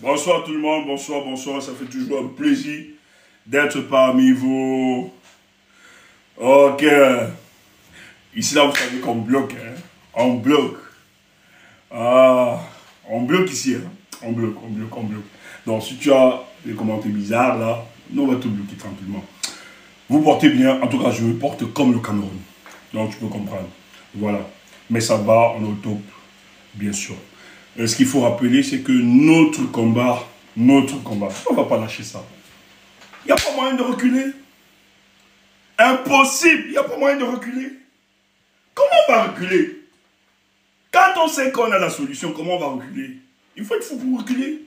Bonsoir tout le monde, bonsoir, bonsoir. Ça fait toujours un plaisir d'être parmi vous. Ok. Ici, là, vous savez qu'on bloque. Hein? On bloque. Ah, on bloque ici. Hein? On bloque. Donc, si tu as des commentaires bizarres, là, nous, on va te bloquer tranquillement. Vous portez bien. En tout cas, je me porte comme le Cameroun. Donc, tu peux comprendre. Voilà. Mais ça va, on est au top, bien sûr. Ce qu'il faut rappeler, c'est que notre combat, on ne va pas lâcher ça. Il n'y a pas moyen de reculer. Impossible, il n'y a pas moyen de reculer. Comment on va reculer? Quand on sait qu'on a la solution, comment on va reculer? Il faut être fou pour reculer.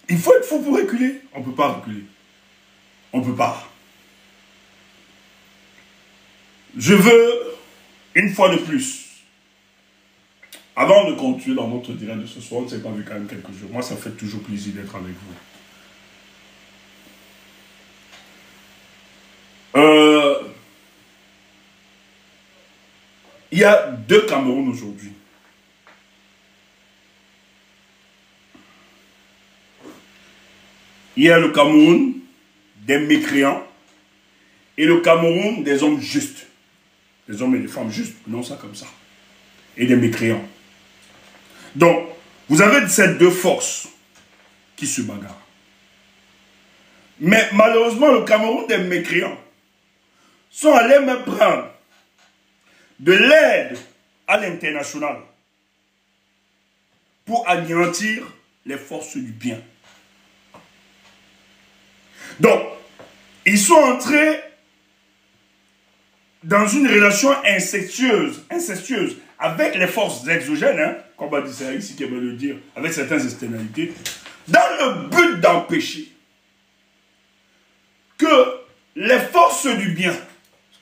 Il faut être fou pour reculer. On ne peut pas reculer. On ne peut pas. Je veux, une fois de plus, avant de continuer dans notre direct de ce soir, on ne s'est pas vu quand même quelques jours. Moi, ça fait toujours plaisir d'être avec vous. Il y a deux Cameroun aujourd'hui. Il y a le Cameroun des mécréants et le Cameroun des hommes justes. Des hommes et des femmes justes, non ça comme ça. Et des mécréants. Donc, vous avez ces deux forces qui se bagarrent. Mais malheureusement, le Cameroun des mécréants sont allés me prendre de l'aide à l'international pour anéantir les forces du bien. Donc, ils sont entrés dans une relation incestueuse avec les forces exogènes, hein, comme on dit ça ici, qui veut le dire, avec certaines externalités, dans le but d'empêcher que les forces du bien,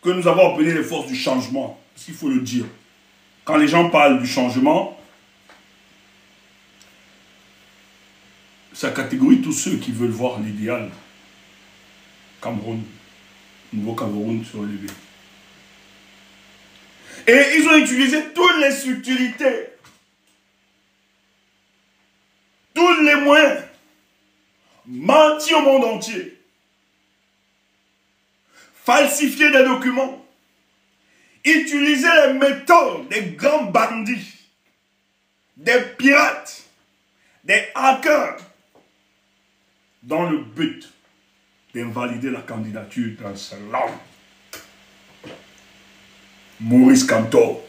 que nous avons appelé les forces du changement, parce qu'il faut le dire, quand les gens parlent du changement, ça catégorise tous ceux qui veulent voir l'idéal Cameroun, nouveau Cameroun se relever. Et ils ont utilisé toutes les subtilités, tous les moyens, menti au monde entier, falsifier des documents, utiliser les méthodes des grands bandits, des pirates, des hackers, dans le but d'invalider la candidature d'un seul homme, Maurice Kamto.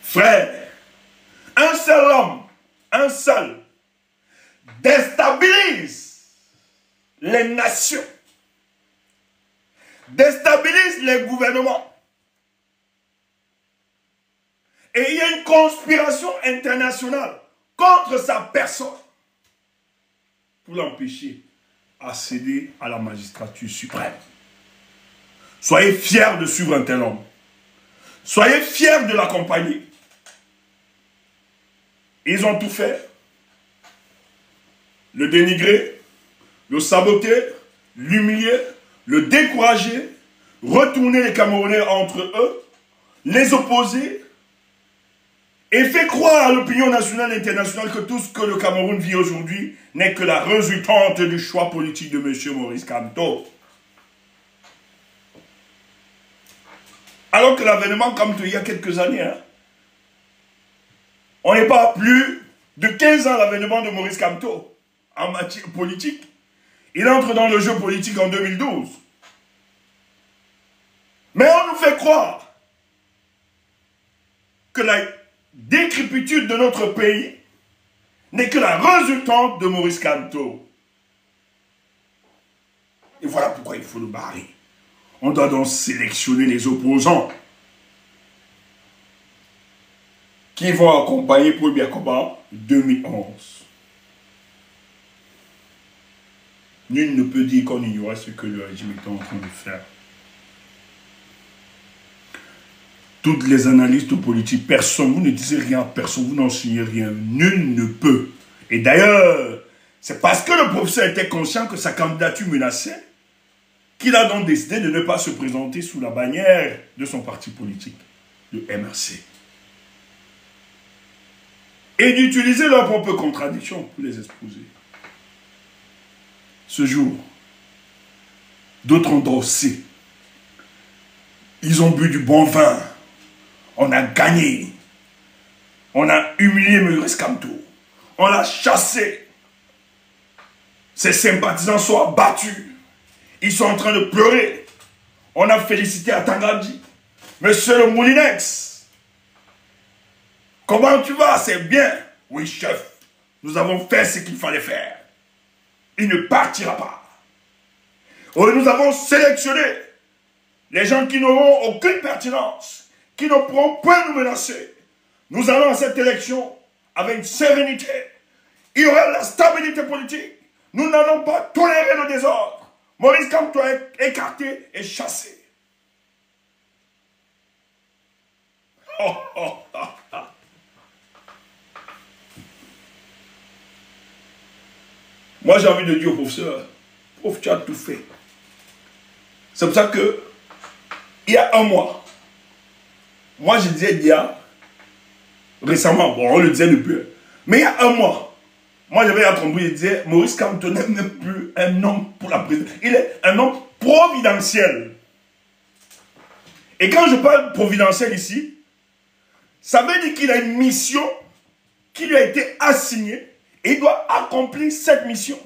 Frère, un seul homme, un seul, déstabilise les nations, déstabilise les gouvernements. Et il y a une conspiration internationale contre sa personne pour l'empêcher à céder à la magistrature suprême. Soyez fiers de suivre un tel homme. Soyez fiers de l'accompagner. Ils ont tout fait. Le dénigrer, le saboter, l'humilier, le décourager, retourner les Camerounais entre eux, les opposer, et fait croire à l'opinion nationale et internationale que tout ce que le Cameroun vit aujourd'hui n'est que la résultante du choix politique de M. Maurice Kamto. Alors que l'avènement Kamto, il y a quelques années, hein, on n'est pas à plus de 15 ans l'avènement de Maurice Kamto en matière politique. Il entre dans le jeu politique en 2012. Mais on nous fait croire que la décrépitude de notre pays n'est que la résultante de Maurice Kamto. Et voilà pourquoi il faut le barrer. On doit donc sélectionner les opposants qui vont accompagner Paul Biya-Koba 2011. Nul ne peut dire qu'on ignore ce que le régime est en train de faire. Toutes les analystes politiques, personne, vous ne disiez rien à personne, vous n'en signez rien. Nul ne peut. Et d'ailleurs, c'est parce que le professeur était conscient que sa candidature menaçait qu'il a donc décidé de ne pas se présenter sous la bannière de son parti politique, le MRC. et d'utiliser leurs propres contradictions pour les exposer. Ce jour, d'autres ont dansé. Ils ont bu du bon vin. On a gagné. On a humilié Maurice Kamto. On l'a chassé. Ses sympathisants sont abattus. Ils sont en train de pleurer. On a félicité Atangadi. Monsieur le Moulinex. Comment tu vas? C'est bien. Oui, chef. Nous avons fait ce qu'il fallait faire. Il ne partira pas. Oui, nous avons sélectionné les gens qui n'auront aucune pertinence, qui ne pourront point nous menacer. Nous allons à cette élection avec une sérénité. Il y aura la stabilité politique. Nous n'allons pas tolérer le désordre. Maurice Kamto est écarté et chassé. Oh, oh, oh, oh. Moi, j'ai envie de dire au professeur, prof, tu as tout fait. C'est pour ça que, il y a un mois, moi je disais il y a, récemment, bon, on le disait depuis, mais il y a un mois, moi j'avais compris, je disais, Maurice Kamto n'est même plus un homme pour la présidence. Il est un homme providentiel. Et quand je parle providentiel ici, ça veut dire qu'il a une mission qui lui a été assignée et il doit accomplir cette mission.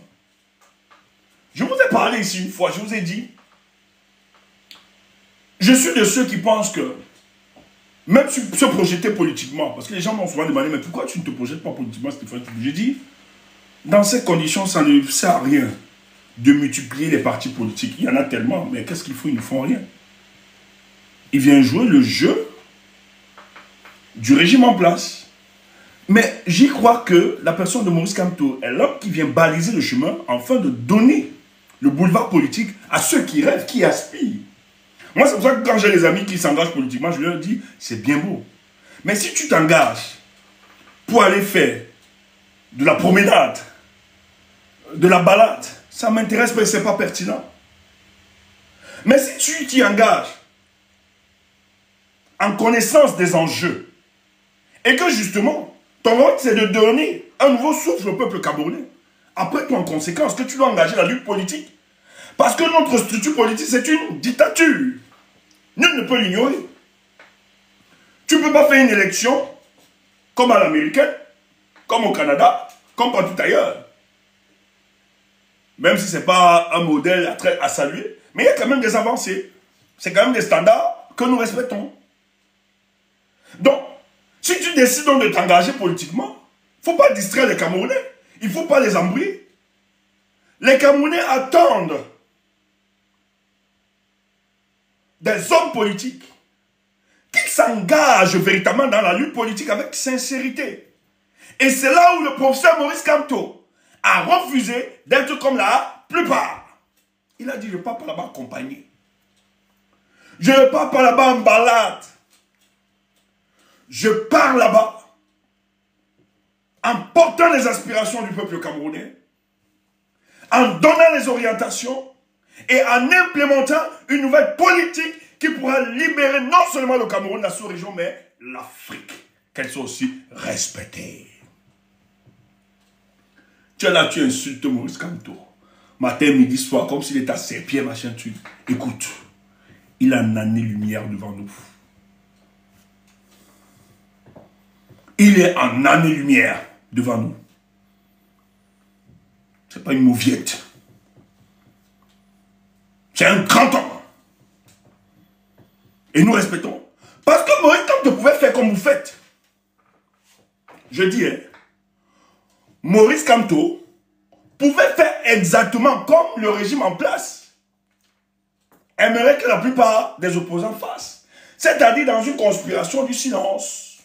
Je vous ai parlé ici une fois, je vous ai dit, je suis de ceux qui pensent que, même se projeter politiquement, parce que les gens m'ont souvent demandé, mais pourquoi tu ne te projettes pas politiquement, Stéphane? J'ai dit, dans ces conditions, ça ne sert à rien de multiplier les partis politiques. Il y en a tellement, mais qu'est-ce qu'il faut? Ils ne font rien. Ils viennent jouer le jeu du régime en place. Mais j'y crois que la personne de Maurice Kamto est l'homme qui vient baliser le chemin afin de donner le boulevard politique à ceux qui rêvent, qui aspirent. Moi, c'est pour ça que quand j'ai des amis qui s'engagent politiquement, je leur dis, c'est bien beau. Mais si tu t'engages pour aller faire de la promenade, de la balade, ça m'intéresse, mais ce n'est pas pertinent. Mais si tu t'y engages en connaissance des enjeux, et que justement, ton rôle, c'est de donner un nouveau souffle au peuple camerounais, après toi, en conséquence, que tu dois engager la lutte politique. Parce que notre structure politique, c'est une dictature. Nul ne peut l'ignorer. Tu ne peux pas faire une élection comme à l'américaine, comme au Canada, comme partout ailleurs. Même si ce n'est pas un modèle à saluer, mais il y a quand même des avancées. C'est quand même des standards que nous respectons. Donc, si tu décides donc de t'engager politiquement, il ne faut pas distraire les Camerounais. Il ne faut pas les embrouiller. Les Camerounais attendent des hommes politiques qui s'engagent véritablement dans la lutte politique avec sincérité. Et c'est là où le professeur Maurice Kamto a refusé d'être comme la plupart. Il a dit, je ne pars pas là-bas accompagné. Je ne pars pas là-bas en balade. Je pars là-bas en portant les aspirations du peuple camerounais, en donnant les orientations et en implémentant une nouvelle politique qui pourra libérer non seulement le Cameroun, la sous-région, mais l'Afrique, qu'elle soit aussi respectée. Tu es là, tu insultes Maurice Kamto. Matin, midi, soir, comme s'il était à ses pieds, machin, tu... Écoute, il a une année-lumière devant nous. Il est en année-lumière devant nous. Ce n'est pas une mauviette. C'est un grand homme. Et nous respectons. Parce que Maurice Kamto pouvait faire comme vous faites. Je dis, hein, Maurice Kamto pouvait faire exactement comme le régime en place aimerait que la plupart des opposants fassent. C'est-à-dire dans une conspiration du silence.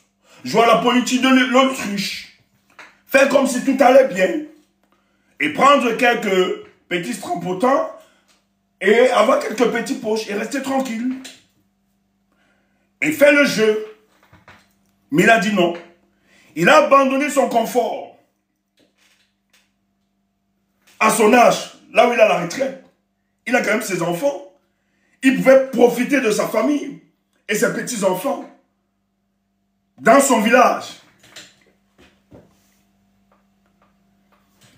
Jouer à la politique de l'autruche. Faire comme si tout allait bien. Et prendre quelques petits strampotants et avoir quelques petits poches et rester tranquille. Et faire le jeu. Mais il a dit non. Il a abandonné son confort. À son âge, là où il a la retraite, il a quand même ses enfants. Il pouvait profiter de sa famille et ses petits-enfants dans son village.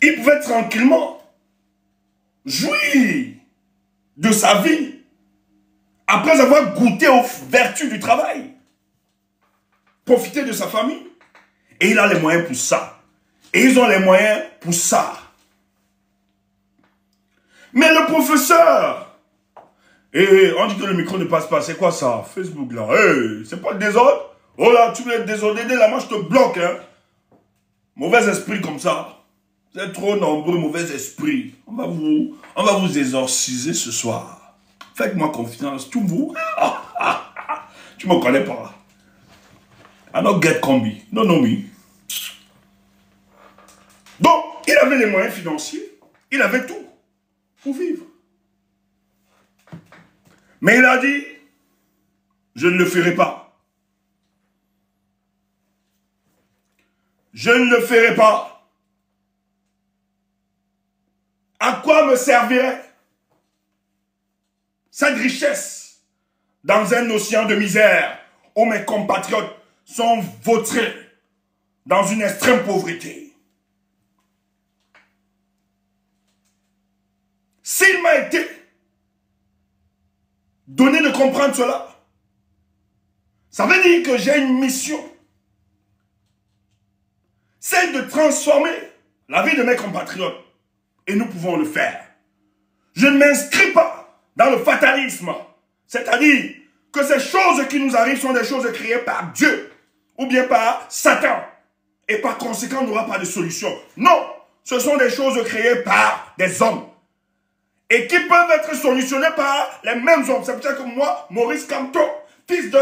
Il pouvait tranquillement jouir de sa vie après avoir goûté aux vertus du travail. Profiter de sa famille. Et il a les moyens pour ça. Et ils ont les moyens pour ça. Mais le professeur, et on dit que le micro ne passe pas, c'est quoi ça? Facebook là, c'est pas le désordre? Oh là, tu veux être désordre, là, moi je te bloque, hein. Mauvais esprit comme ça. Vous êtes trop nombreux, mauvais esprits. On va vous exorciser ce soir. Faites-moi confiance, tout vous. Tu me connais pas. I don't get combi. Non, non, oui. Donc, il avait les moyens financiers. Il avait tout pour vivre. Mais il a dit, je ne le ferai pas. Je ne le ferai pas. À quoi me servirait cette richesse dans un océan de misère où mes compatriotes sont vautrés dans une extrême pauvreté? S'il m'a été donné de comprendre cela, ça veut dire que j'ai une mission. Celle de transformer la vie de mes compatriotes. Et nous pouvons le faire. Je ne m'inscris pas dans le fatalisme. C'est-à-dire que ces choses qui nous arrivent sont des choses créées par Dieu. Ou bien par Satan. Et par conséquent, on n'aura pas de solution. Non, ce sont des choses créées par des hommes. Et qui peuvent être solutionnées par les mêmes hommes. C'est pour ça que moi, Maurice Kamto, fils de...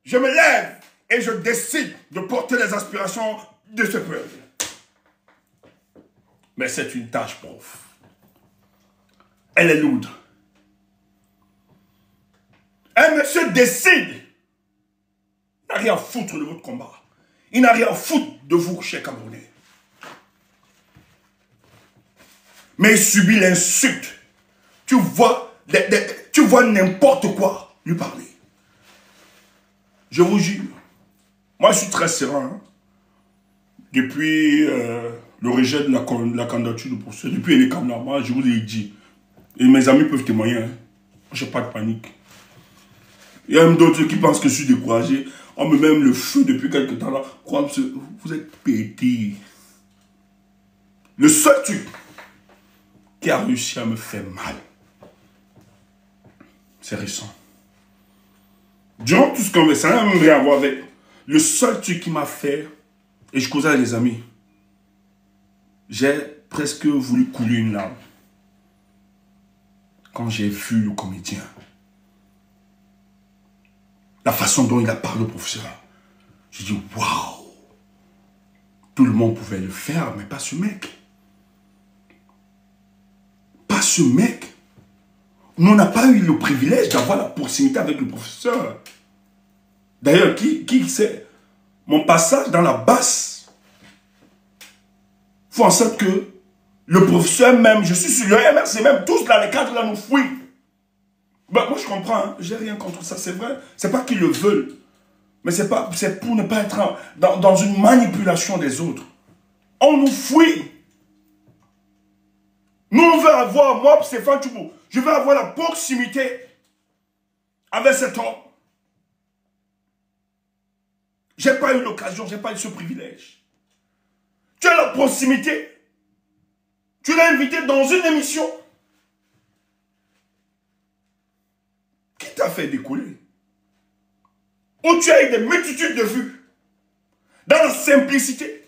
Je me lève et je décide de porter les aspirations de ce peuple. Mais c'est une tâche, prof. Elle est lourde. Un monsieur décide. Il n'a rien à foutre de votre combat. Il n'a rien à foutre de vous, chers Camerounais. Mais il subit l'insulte. Tu vois n'importe quoi lui parler. Je vous jure. Moi, je suis très serein. Hein. Depuis le rejet de la candidature du professeur, depuis les camarades, moi, je vous ai dit. Et mes amis peuvent témoigner. Hein. Je n'ai pas de panique. Il y a même d'autres qui pensent que je suis découragé. On me met même le feu depuis quelques temps là. Vous êtes pété. Le seul truc qui a réussi à me faire mal, c'est récent. Durant tout ce qu'on veut, ça n'a même rien à voir avec. Le seul truc qui m'a fait, et je causais avec les amis, j'ai presque voulu couler une larme. Quand j'ai vu le comédien, la façon dont il a parlé au professeur, j'ai dit waouh! Tout le monde pouvait le faire, mais pas ce mec. Pas ce mec. Nous, on n'a pas eu le privilège d'avoir la proximité avec le professeur. D'ailleurs, qui sait, mon passage dans la basse fait en sorte que le professeur même, je suis sur le MRC même, tous là, les cadres là nous fouillent. Ben, moi je comprends, hein, j'ai rien contre ça, c'est vrai. C'est pas qu'ils le veulent, mais c'est pour ne pas être dans une manipulation des autres. On nous fouille. Nous, on veut avoir, moi, Stéphane Tchoubou, je veux avoir la proximité avec cet homme. Je n'ai pas eu l'occasion, je n'ai pas eu ce privilège. Tu as la proximité. Tu l'as invité dans une émission. Qui t'a fait décoller? Où tu as eu des multitudes de vues. Dans la simplicité.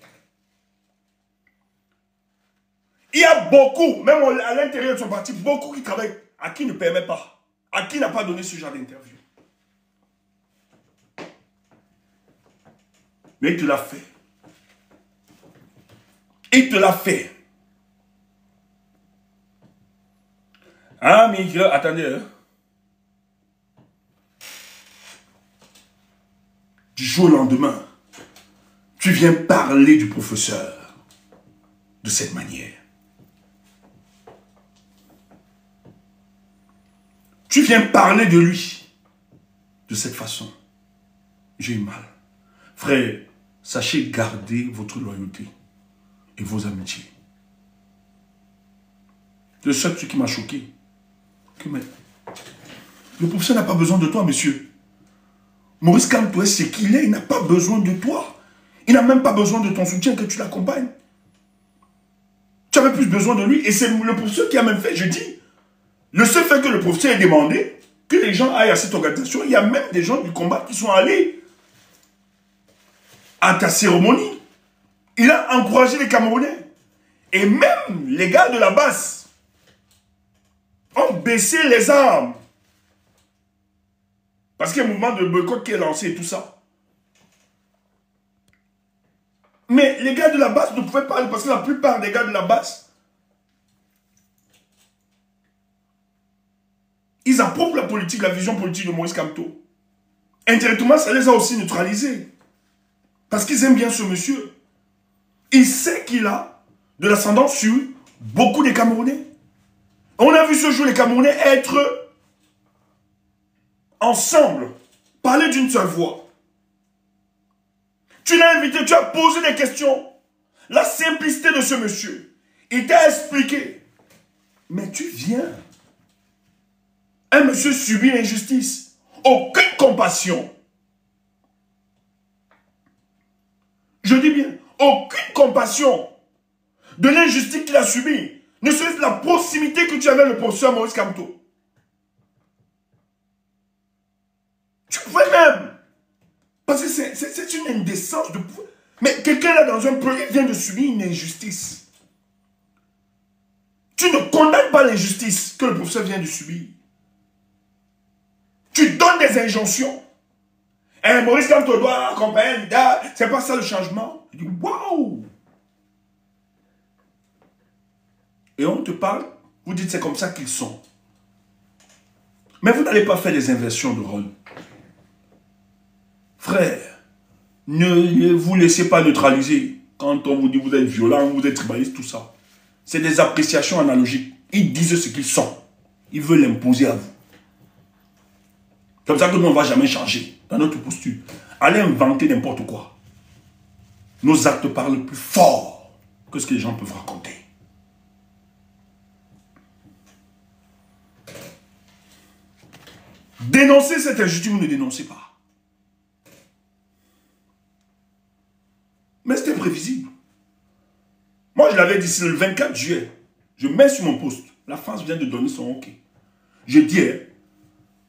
Il y a beaucoup, même à l'intérieur de son parti, beaucoup qui travaillent, à qui ne permet pas, à qui n'a pas donné ce genre d'interview. Mais il te l'a fait. Il te l'a fait. Hein, Miguel, attendez. Hein? Du jour au lendemain, tu viens parler du professeur de cette manière. Tu viens parler de lui de cette façon. J'ai eu mal. Frère, sachez garder votre loyauté et vos amitiés. Le seul truc qui m'a choqué, que mais, le professeur n'a pas besoin de toi, monsieur. Maurice Kamto est ce qu'il est, il n'a pas besoin de toi. Il n'a même pas besoin de ton soutien, que tu l'accompagnes. Tu avais plus besoin de lui. Et c'est le professeur qui a même fait, je dis, le seul fait que le professeur ait demandé que les gens aillent à cette organisation, il y a même des gens du combat qui sont allés à ta cérémonie. Il a encouragé les Camerounais. Et même les gars de la base ont baissé les armes. Parce qu'il y a un mouvement de boycott qui est lancé et tout ça. Mais les gars de la base ne pouvaient pas aller parce que la plupart des gars de la base, ils approuvent la politique, la vision politique de Maurice Kamto. Indirectement, ça les a aussi neutralisés. Parce qu'ils aiment bien ce monsieur. Il sait qu'il a de l'ascendance sur beaucoup de Camerounais. On a vu ce jour les Camerounais être ensemble, parler d'une seule voix. Tu l'as invité, tu as posé des questions. La simplicité de ce monsieur. Il t'a expliqué. Mais tu viens. Un monsieur subit l'injustice. Aucune compassion. Je dis bien, aucune compassion de l'injustice qu'il a subie. Ne serait-ce la proximité que tu avais avec le professeur Maurice Kamto. Tu pouvais même. Parce que c'est une indécence de pouvoir. Mais quelqu'un là dans un projet vient de subir une injustice. Tu ne condamnes pas l'injustice que le professeur vient de subir. Tu donnes des injonctions. Et Maurice Kamto doit accompagner un leader. C'est pas ça le changement. Je dis waouh. Et on te parle, vous dites c'est comme ça qu'ils sont. Mais vous n'allez pas faire des inversions de rôle. Frère, ne vous laissez pas neutraliser. Quand on vous dit vous êtes violent, vous êtes tribaliste, tout ça. C'est des appréciations analogiques. Ils disent ce qu'ils sont. Ils veulent l'imposer à vous. C'est comme ça que nous, on ne va jamais changer dans notre posture. Allez inventer n'importe quoi. Nos actes parlent plus fort que ce que les gens peuvent raconter. Dénoncez cette injustice, vous ne dénoncez pas. Mais c'était prévisible. Moi, je l'avais dit, c'est le 24 juillet. Je mets sur mon poste. La France vient de donner son OK. Je dis,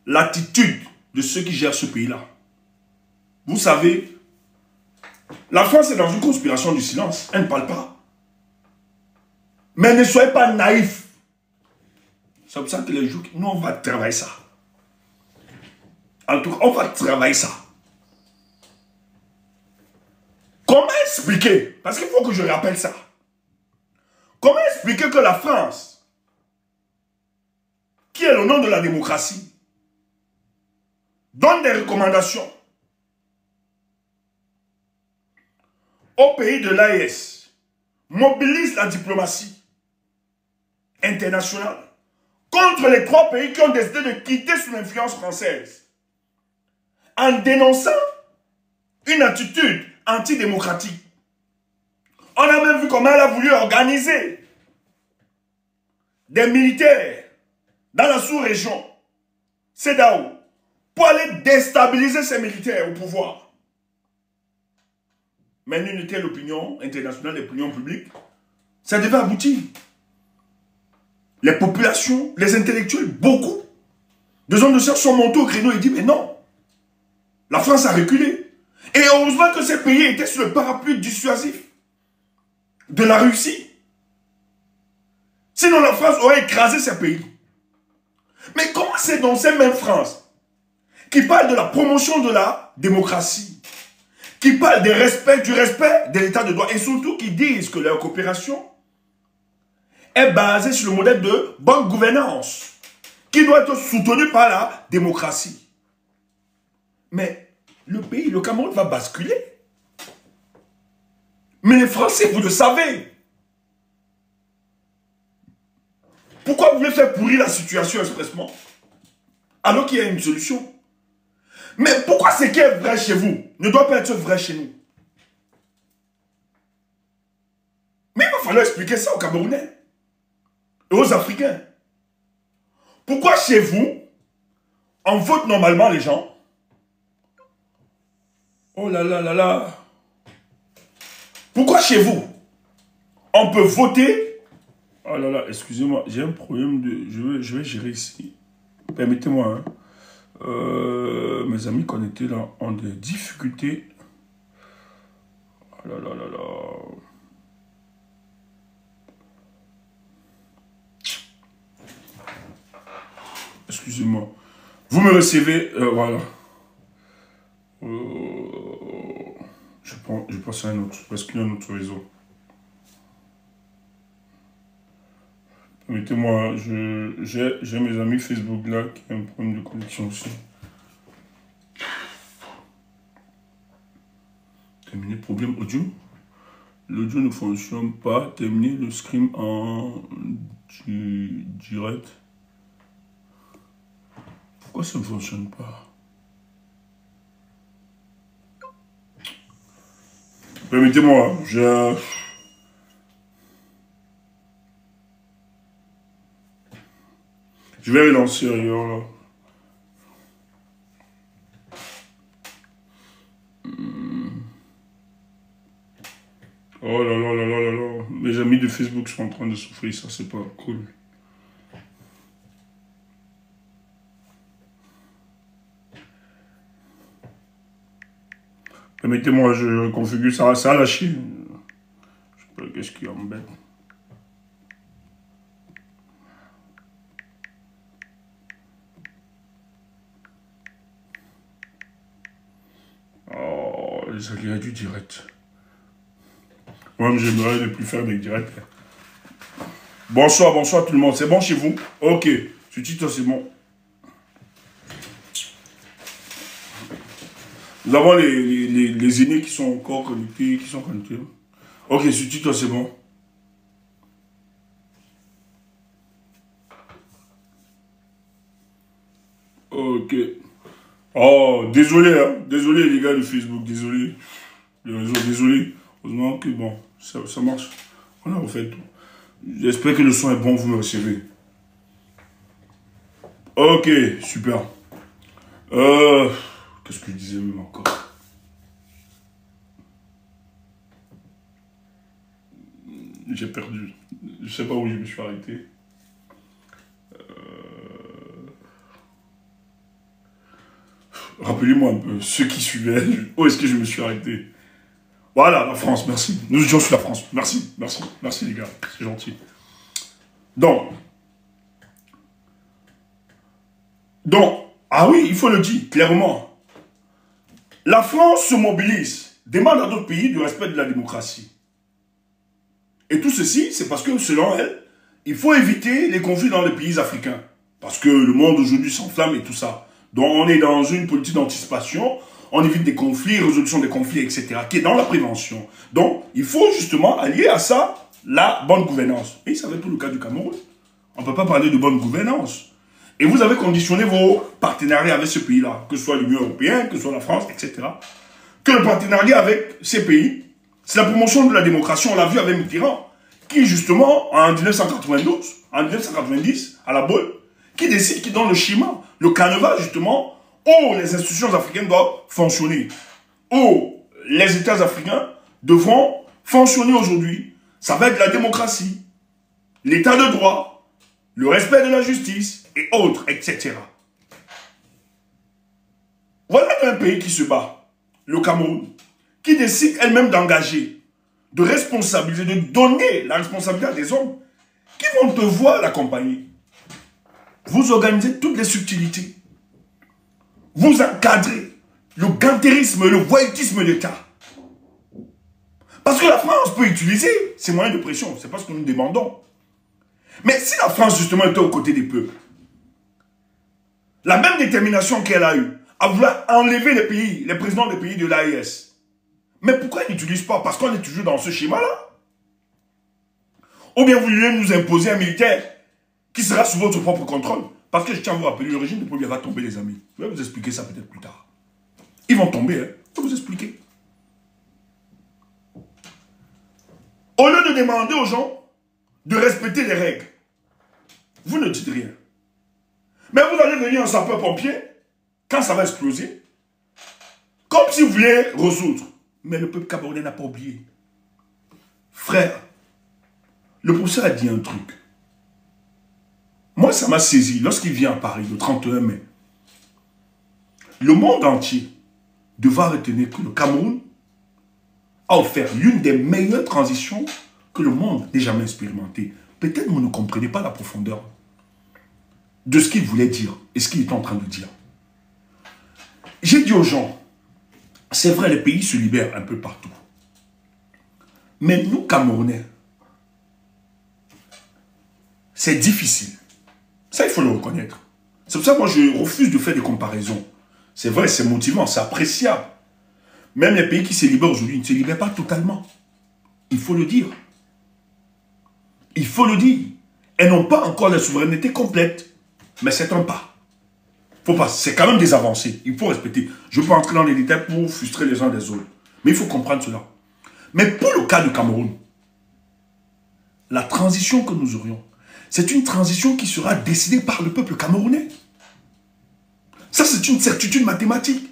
l'attitude de ceux qui gèrent ce pays-là. Vous savez, la France est dans une conspiration du silence. Elle ne parle pas. Mais ne soyez pas naïfs. C'est pour ça que les jours, nous, on va travailler ça. En tout cas, on va travailler ça. Comment expliquer? Parce qu'il faut que je rappelle ça. Comment expliquer que la France, qui est le nom de la démocratie, donne des recommandations au pays de l'AES, mobilise la diplomatie internationale contre les 3 pays qui ont décidé de quitter sous l'influence française, en dénonçant une attitude antidémocratique. On a même vu comment elle a voulu organiser des militaires dans la sous-région, CEDEAO, pour aller déstabiliser ces militaires au pouvoir. Mais nul n'était l'opinion internationale, l'opinion publique. Ça devait aboutir. Les populations, les intellectuels, beaucoup de hommes de science sont montés au créneau et disent mais non, la France a reculé. Et heureusement que ces pays étaient sur le parapluie dissuasif de la Russie. Sinon la France aurait écrasé ces pays. Mais comment c'est dans ces mêmes France qui parlent de la promotion de la démocratie, qui parlent du respect de l'état de droit et surtout qui disent que leur coopération est basée sur le modèle de bonne gouvernance qui doit être soutenu par la démocratie. Mais le pays, le Cameroun va basculer. Mais les Français, vous le savez. Pourquoi vous voulez faire pourrir la situation expressement alors qu'il y a une solution? Mais pourquoi ce qui est vrai chez vous ne doit pas être vrai chez nous? Mais il va falloir expliquer ça aux Camerounais. et aux Africains. Pourquoi chez vous, on vote normalement les gens? Oh là là là là. Pourquoi chez vous, on peut voter? Oh là là, excusez-moi, j'ai un problème de... Je vais gérer ici. Permettez-moi, hein. Mes amis connectés là ont des difficultés. Oh là là là là. Excusez-moi. Vous me recevez, voilà. Je pense à un autre, parce qu'il y a un autre réseau. Permettez-moi, j'ai mes amis Facebook là qui ont un problème de connexion aussi. Terminer problème audio. L'audio ne fonctionne pas. Terminer le stream en direct. Pourquoi ça ne fonctionne pas? Permettez-moi, je vais relancer ailleurs là. Oh là là là là là là. Mes amis de Facebook sont en train de souffrir, ça c'est pas cool. Permettez-moi, je configure ça, ça a lâché. Je sais pas qu'est-ce qui embête. Oh, les aléas du direct. Moi, j'aimerais ne plus faire des directs. Bonsoir, bonsoir tout le monde. C'est bon chez vous? Ok. Ce titre, c'est bon. Nous avons les aînés qui sont encore connectés, qui sont connectés. Ok, ce titre, c'est bon. Ok. Oh, désolé, hein. Désolé les gars de Facebook, désolé. Le réseau, désolé. Heureusement que bon, ça marche. On a refait tout. J'espère que le son est bon, vous me recevez. Ok, super. Qu'est-ce que je disais même encore? J'ai perdu. Je sais pas où je me suis arrêté. Rappelez-moi un peu, ceux qui suivaient, où est-ce que je me suis arrêté? Voilà, la France, merci. Nous étions sur la France. Merci, merci, merci les gars, c'est gentil. Donc, ah oui, il faut le dire clairement. La France se mobilise, demande à d'autres pays du respect de la démocratie. Et tout ceci, c'est parce que, selon elle, il faut éviter les conflits dans les pays africains. Parce que le monde aujourd'hui s'enflamme et tout ça. Donc on est dans une politique d'anticipation, on évite des conflits, résolution des conflits, etc., qui est dans la prévention. Donc il faut justement allier à ça la bonne gouvernance. Et ça va être tout le cas du Cameroun. On ne peut pas parler de bonne gouvernance. Et vous avez conditionné vos partenariats avec ce pays-là, que ce soit l'Union européenne, que ce soit la France, etc. Que le partenariat avec ces pays, c'est la promotion de la démocratie, on l'a vu avec Mitterrand, qui justement, en 1992, en 1990, à la Baule, qui décide, qui donne le schéma, le canevas justement, où les institutions africaines doivent fonctionner, où les États africains devront fonctionner aujourd'hui. Ça va être la démocratie, l'état de droit, le respect de la justice et autres, etc. Voilà un pays qui se bat, le Cameroun, qui décide elle-même d'engager, de responsabiliser, de donner la responsabilité à des hommes qui vont devoir l'accompagner. Vous organisez toutes les subtilités. Vous encadrez le gantérisme, le voyoutisme d'État. Parce que la France peut utiliser ces moyens de pression, c'est pas ce que nous demandons. Mais si la France justement était aux côtés des peuples, la même détermination qu'elle a eue à vouloir enlever les pays, les présidents des pays de l'AES, mais pourquoi ils n'utilisent pas? Parce qu'on est toujours dans ce schéma-là. Ou bien vous voulez nous imposer un militaire qui sera sous votre propre contrôle. Parce que je tiens à vous rappeler, le régime de Paul va tomber, les amis. Je vais vous expliquer ça peut-être plus tard. Ils vont tomber, hein. Je vais vous expliquer. Au lieu de demander aux gens de respecter les règles, Vous ne dites rien. Mais vous allez venir en sapeur-pompier quand ça va exploser. Comme si vous vouliez résoudre. Mais le peuple camerounais n'a pas oublié. Frère, le professeur a dit un truc. Moi, ça m'a saisi lorsqu'il vient à Paris le 31 mai. Le monde entier devra retenir que le Cameroun a offert l'une des meilleures transitions que le monde n'ait jamais expérimentées. Peut-être que vous ne comprenez pas la profondeur de ce qu'il voulait dire et ce qu'il est en train de dire. J'ai dit aux gens, c'est vrai, les pays se libèrent un peu partout. Mais nous, Camerounais, c'est difficile. Ça, il faut le reconnaître. C'est pour ça que moi, je refuse de faire des comparaisons. C'est vrai, c'est motivant, c'est appréciable. Même les pays qui se libèrent aujourd'hui ne se libèrent pas totalement. Il faut le dire. Il faut le dire. Elles n'ont pas encore la souveraineté complète. Mais c'est un pas. Faut pas. C'est quand même des avancées. Il faut respecter. Je ne peux pas entrer dans les détails pour frustrer les uns des autres. Mais il faut comprendre cela. Mais pour le cas du Cameroun, la transition que nous aurions, c'est une transition qui sera décidée par le peuple camerounais. Ça, c'est une certitude mathématique.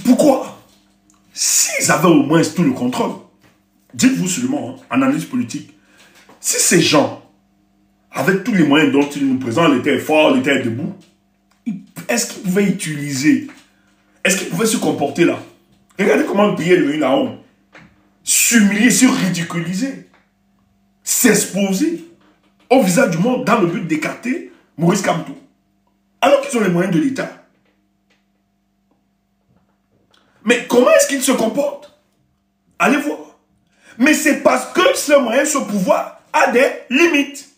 Pourquoi? S'ils avaient au moins tout le contrôle, dites-vous seulement, hein, en analyse politique, si ces gens, avec tous les moyens dont ils nous présentent, l'État est fort, l'État est debout, est-ce qu'ils pouvaient utiliser, est-ce qu'ils pouvaient se comporter là? Regardez comment le pays est devenu la honte. S'humilier, se ridiculiser, s'exposer au visage du monde dans le but d'écarter Maurice Kamto. Alors qu'ils ont les moyens de l'État. Mais comment est-ce qu'ils se comportent? Allez voir. Mais c'est parce que ce moyen, ce pouvoir a des limites.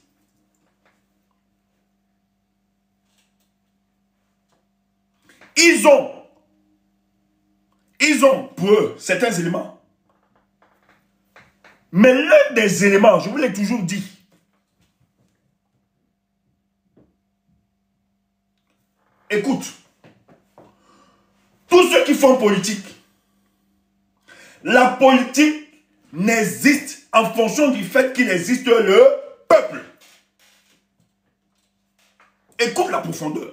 Ils ont pour eux certains éléments. Mais l'un des éléments, je vous l'ai toujours dit, écoute, tous ceux qui font politique, la politique n'existe en fonction du fait qu'il existe le peuple. Écoute la profondeur.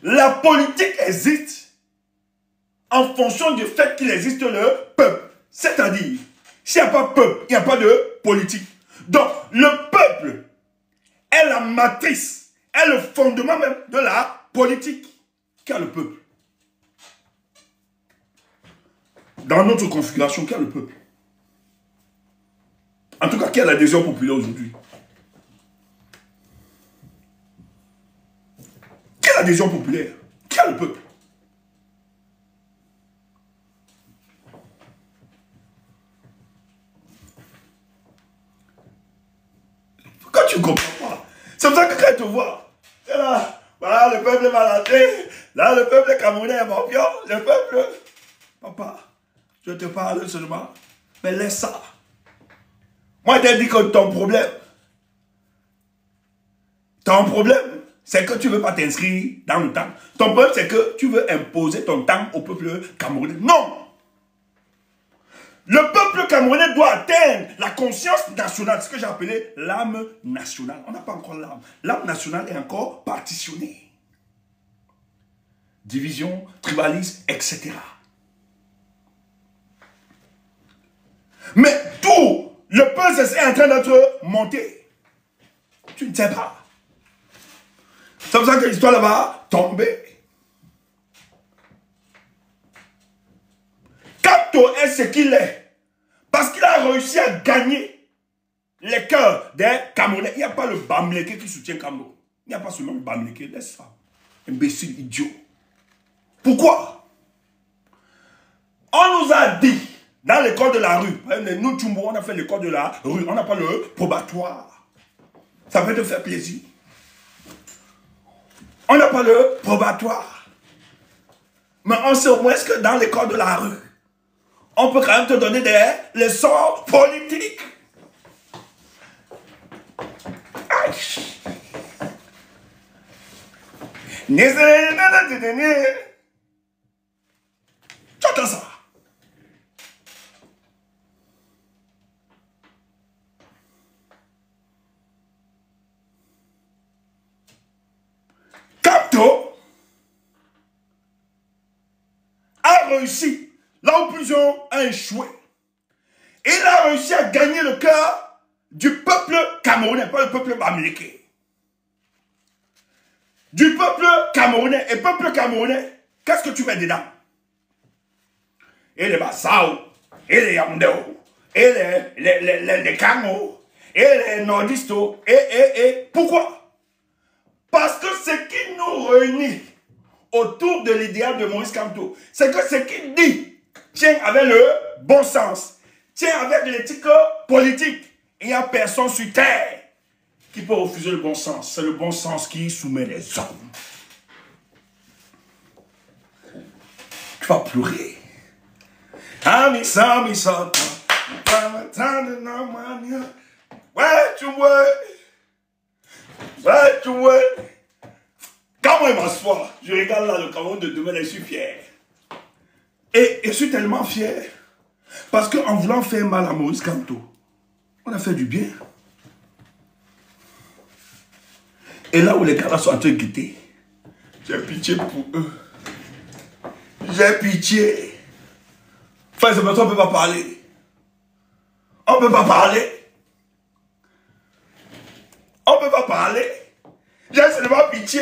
La politique existe en fonction du fait qu'il existe le peuple. C'est-à-dire, s'il n'y a pas de peuple, il n'y a pas de politique. Donc, le peuple est la matrice, est le fondement même de la politique. Qu'a le peuple? Dans notre configuration, qu'a le peuple? En tout cas, quelle est l'adhésion populaire aujourd'hui? Quelle adhésion populaire? Qui a le peuple? Quand tu ne comprends pas, c'est pour ça que quand tu vois, là, voilà, le peuple est maladé, là, le peuple camerounais est morpion, le peuple... Papa, je te parle seulement, mais laisse ça. Moi, je t'ai dit que ton problème, c'est que tu ne veux pas t'inscrire dans le temps. Ton problème, c'est que tu veux imposer ton temps au peuple camerounais. Non! Le peuple camerounais doit atteindre la conscience nationale, ce que j'ai appelé l'âme nationale. On n'a pas encore l'âme. L'âme nationale est encore partitionnée. Division, tribalisme, etc. Mais tout le peuple est en train d'être monté. Tu ne sais pas. C'est pour ça que l'histoire là va tomber. Kamto est ce qu'il est. Parce qu'il a réussi à gagner les cœurs des Camerounais. Il n'y a pas le Bamileke qui soutient Kamto. Il n'y a pas seulement le Bamileke. Laisse ça. Imbécile, idiot. Pourquoi? On nous a dit, dans l'école de la rue, nous, Tchumbo, on a fait l'école de la rue. On n'a pas le probatoire. Ça peut te faire plaisir. On n'a pas le probatoire. Mais on sait au moins que dans l'école de la rue, on peut quand même te donner des leçons politiques. Aïe. Tu entends ça? réussi là où plusieurs ont échoué. Et il a réussi à gagner le cœur du peuple camerounais, pas le peuple bamileke. Du peuple camerounais. Et peuple camerounais, qu'est-ce que tu mets dedans? Et les Bassao, et les Yamdeo, et les Kamo, et les Nordistos, et pourquoi? Parce que ce qui nous réunit autour de l'idéal de Moïse Kamto, c'est que ce qu'il dit tient avec le bon sens, tient avec l'éthique politique. Il n'y a personne sur terre qui peut refuser le bon sens. C'est le bon sens qui soumet les hommes. Tu vas pleurer. Ouais, tu vois. Quand moi, je m'assois, je regarde là le Cameroun de demain et je suis fier. Et je suis tellement fier. Parce qu'en voulant faire mal à Moïse Kamto, on a fait du bien. Et là où les gars là sont en train de quitter, j'ai pitié pour eux. J'ai pitié. Enfin, c'est maintenant on ne peut pas parler. On ne peut pas parler. On ne peut pas parler. J'ai seulement pitié.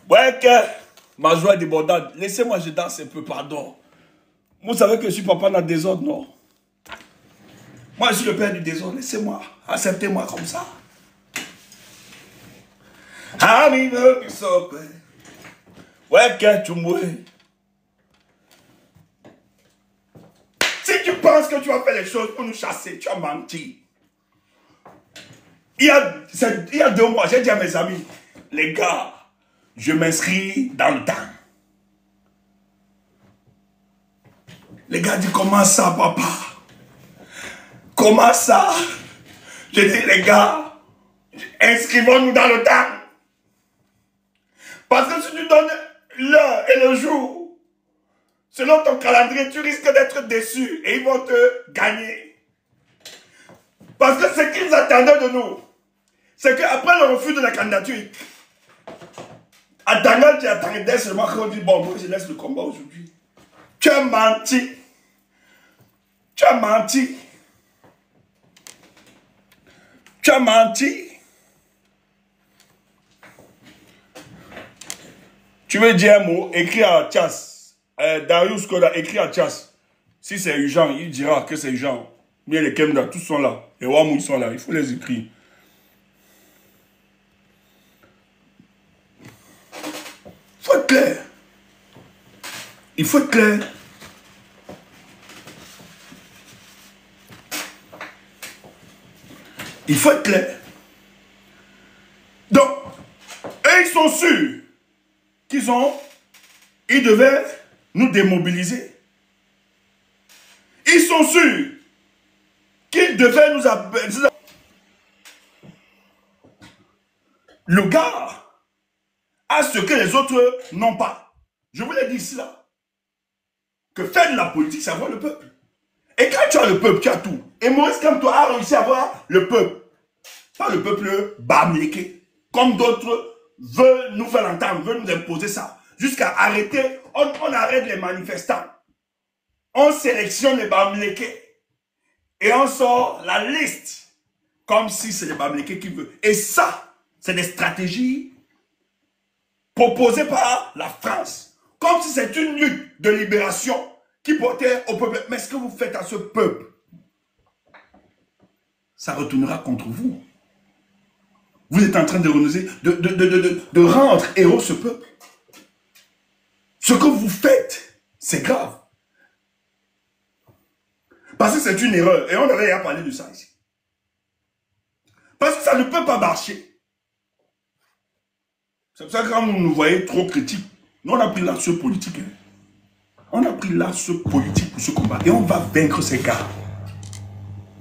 Ouais, que ma joie est débordante. Laissez-moi, je danse un peu, pardon. Vous savez que je suis papa dans le désordre, non? Moi, je suis le père du désordre. Laissez-moi. Acceptez-moi comme ça. Ouais, que tu mouais. Si tu penses que tu vas faire les choses pour nous chasser, tu as menti. Il y a 2 mois, j'ai dit à mes amis, les gars, je m'inscris dans le temps. Les gars disent, comment ça, papa? Comment ça? Je dis, les gars, inscrivons-nous dans le temps. Parce que si tu donnes l'heure et le jour, selon ton calendrier, tu risques d'être déçu et ils vont te gagner. Parce que ce qu'ils attendaient de nous, c'est qu'après le refus de la candidature, attendant, tu attendais seulement qu'on dit, bon, moi je laisse le combat aujourd'hui. Tu as menti. Tu as menti. Tu as menti. Tu veux dire un mot, écris à Tchas. Darius Koda, écris à Tchas. Si c'est urgent, il dira que c'est urgent. Mais les Kemda, tous sont là. Les Wamou, ils sont là. Il faut les écrire. Il faut être clair. Il faut être clair. Il faut être clair. Donc, eux, ils sont sûrs ils devaient nous démobiliser. Ils sont sûrs qu'ils devaient nous appeler. Le gars a ce que les autres n'ont pas. Je vous l'ai dit ici là. Que faire de la politique, c'est avoir le peuple. Et quand tu as le peuple, tu as tout. Et Moïse Kamto a réussi à avoir le peuple. Pas le peuple bamileke. Comme d'autres veulent nous faire entendre, veulent nous imposer ça. Jusqu'à arrêter, on arrête les manifestants. On sélectionne les bamileke. Et on sort la liste. Comme si c'est les bamileke qui veulent. Et ça, c'est des stratégies proposées par la France. Comme si c'est une lutte de libération qui portait au peuple. Mais ce que vous faites à ce peuple, ça retournera contre vous. Vous êtes en train de renoncer, de rendre héros ce peuple. Ce que vous faites, c'est grave. Parce que c'est une erreur. Et on devrait y parler de ça ici. Parce que ça ne peut pas marcher. C'est pour ça que quand vous nous voyez trop critiques, nous on a pris l'axe politique. On a pris l'axe politique pour ce combat. Et on va vaincre ces gars.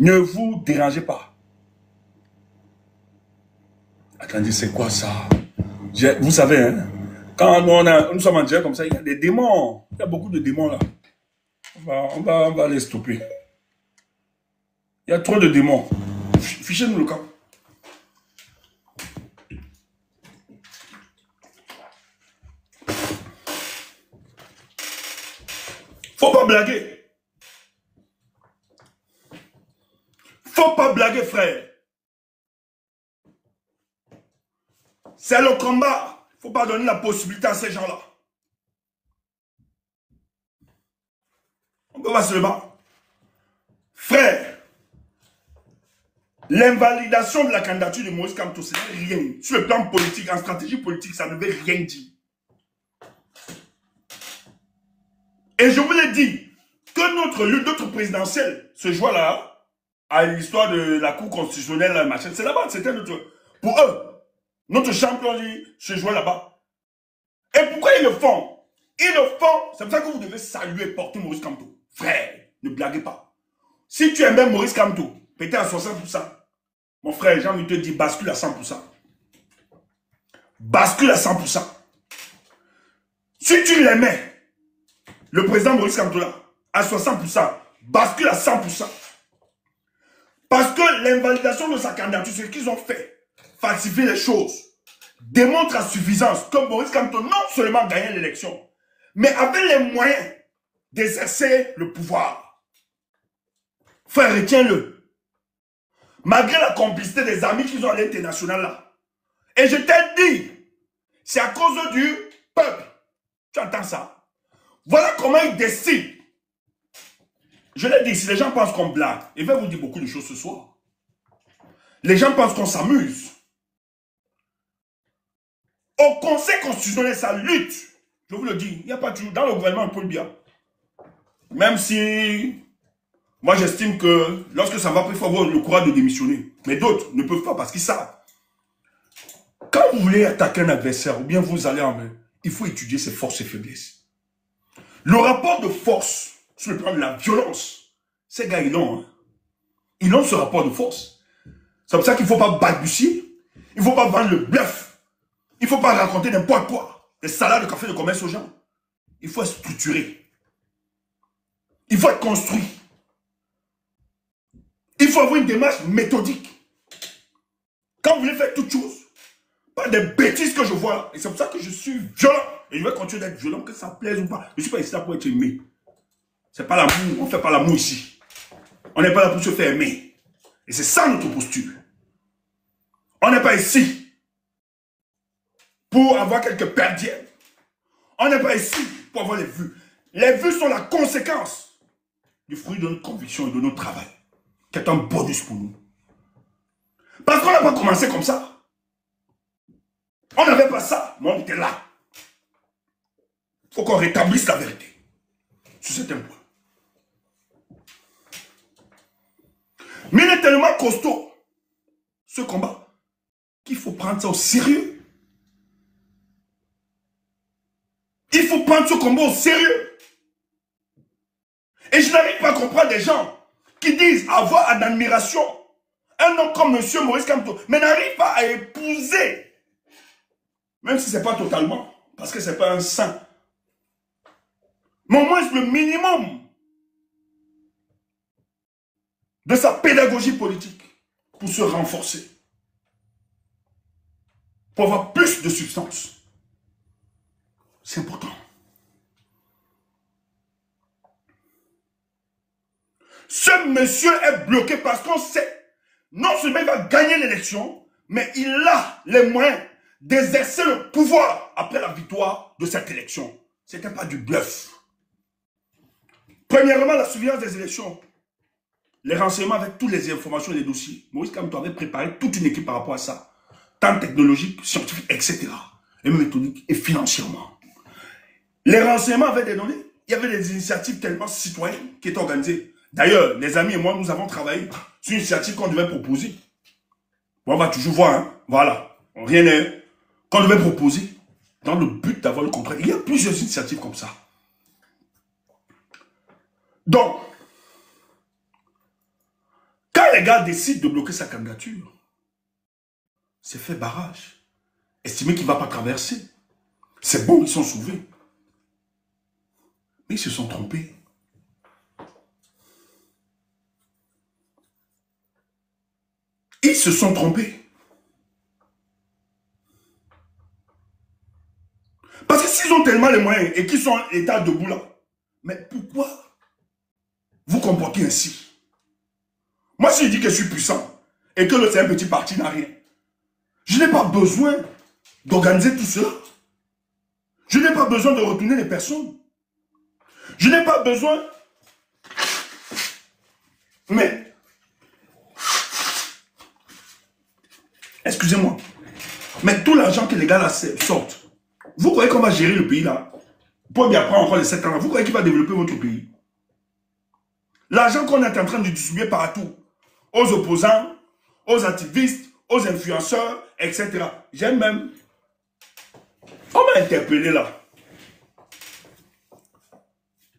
Ne vous dérangez pas. Attendez, c'est quoi ça? Vous savez, hein, quand nous sommes en direct comme ça, il y a des démons. Il y a beaucoup de démons là. On va les stopper. Il y a trop de démons. Fichez-nous le camp. Faut pas blaguer. Faut pas blaguer, frère. C'est le combat. Faut pas donner la possibilité à ces gens-là. On peut pas se battre. Frère, l'invalidation de la candidature de Maurice Kamto, c'est rien. Sur le plan politique, en stratégie politique, ça ne veut rien dire. Et je vous l'ai dit, que notre lutte, notre présidentielle, se joue là, à l'histoire de la Cour constitutionnelle, machin, c'est là-bas, c'était notre... Pour eux, notre champion se joue là-bas. Et pourquoi ils le font? Ils le font, c'est pour ça que vous devez saluer et porter Maurice Kamto. Frère, ne blaguez pas. Si tu aimes bien Maurice Kamto, peut-être à 60%, mon frère, j'ai envie de te dire, bascule à 100%. Bascule à 100%. Si tu l'aimais, le président Maurice Kamto là, à 60%, bascule à 100%. Parce que l'invalidation de sa candidature, c'est ce qu'ils ont fait, falsifier les choses, démontre à suffisance que Maurice Kamto non seulement gagnait l'élection, mais avait les moyens d'exercer le pouvoir. Frère, retiens-le. Malgré la complicité des amis qui sont à l'international là. Et je t'ai dit, c'est à cause du peuple. Tu entends ça? Voilà comment ils décident. Je l'ai dit, si les gens pensent qu'on blague, il va vous dire beaucoup de choses ce soir. Les gens pensent qu'on s'amuse. Au Conseil constitutionnel, ça lutte. Je vous le dis, il n'y a pas toujours, dans le gouvernement, on peut le bien. Même si, moi j'estime que lorsque ça va, il faut avoir le courage de démissionner. Mais d'autres ne peuvent pas parce qu'ils savent. Quand vous voulez attaquer un adversaire, ou bien vous allez en main, il faut étudier ses forces et faiblesses. Le rapport de force, sur le plan de la violence, ces gars, ils l'ont. Hein. Ils ont ce rapport de force. C'est pour ça qu'il ne faut pas balbutier. Il ne faut pas vendre le bluff. Il ne faut pas raconter n'importe quoi. Des salades de café de commerce aux gens. Il faut être structuré. Il faut être construit. Il faut avoir une démarche méthodique. Quand vous voulez faire toute chose, pas des bêtises que je vois là. Et c'est pour ça que je suis violent. Et je vais continuer d'être violent, que ça plaise ou pas. Je ne suis pas ici là pour être aimé. C'est pas l'amour. On ne fait pas l'amour ici. On n'est pas là pour se faire aimer. Et c'est ça notre posture. On n'est pas ici pour avoir quelques perdièmes. On n'est pas ici pour avoir les vues. Les vues sont la conséquence du fruit de notre conviction et de notre travail, qui est un bonus pour nous. Parce qu'on n'a pas commencé comme ça. On n'avait pas ça, mais on était là. Il faut qu'on rétablisse la vérité sur certains points. Mais il est tellement costaud, ce combat, qu'il faut prendre ça au sérieux. Il faut prendre ce combat au sérieux. Et je n'arrive pas à comprendre des gens qui disent avoir en admiration un homme comme M. Maurice Kamto, mais n'arrivent pas à épouser, même si ce n'est pas totalement, parce que ce n'est pas un saint. Mais au moins le minimum de sa pédagogie politique pour se renforcer, pour avoir plus de substance. C'est important. Ce monsieur est bloqué parce qu'on sait, non seulement il va gagner l'élection, mais il a les moyens d'exercer le pouvoir après la victoire de cette élection. Ce n'était pas du bluff. Premièrement, la surveillance des élections. Les renseignements avec toutes les informations et les dossiers. Maurice Kamto avait préparé toute une équipe par rapport à ça. Tant technologique, scientifique, etc. Et méthodique et financièrement. Les renseignements avaient des données. Il y avait des initiatives tellement citoyennes qui étaient organisées. D'ailleurs, les amis et moi, nous avons travaillé sur une initiative qu'on devait proposer. Bon, on va toujours voir, hein. Voilà. Rien n'est... Qu'on devait proposer dans le but d'avoir le contrat. Il y a plusieurs initiatives comme ça. Donc, quand les gars décident de bloquer sa candidature, c'est fait barrage. Estimer qu'il ne va pas traverser. C'est bon, ils sont sauvés. Mais ils se sont trompés. Ils se sont trompés. Parce que s'ils ont tellement les moyens et qu'ils sont à l'état debout là, Mais pourquoi vous comportez ainsi? Moi, si je dis que je suis puissant et que c'est un petit parti n'a rien, je n'ai pas besoin d'organiser tout cela. Je n'ai pas besoin de retourner les personnes. Je n'ai pas besoin... Mais... Excusez-moi. Mais tout l'argent que les gars là sortent, vous croyez qu'on va gérer le pays là? Pour bien prendre encore les 7 ans là, vous croyez qu'il va développer votre pays? L'argent qu'on est en train de distribuer partout, aux opposants, aux activistes, aux influenceurs, etc. J'aime même... On m'a interpellé là.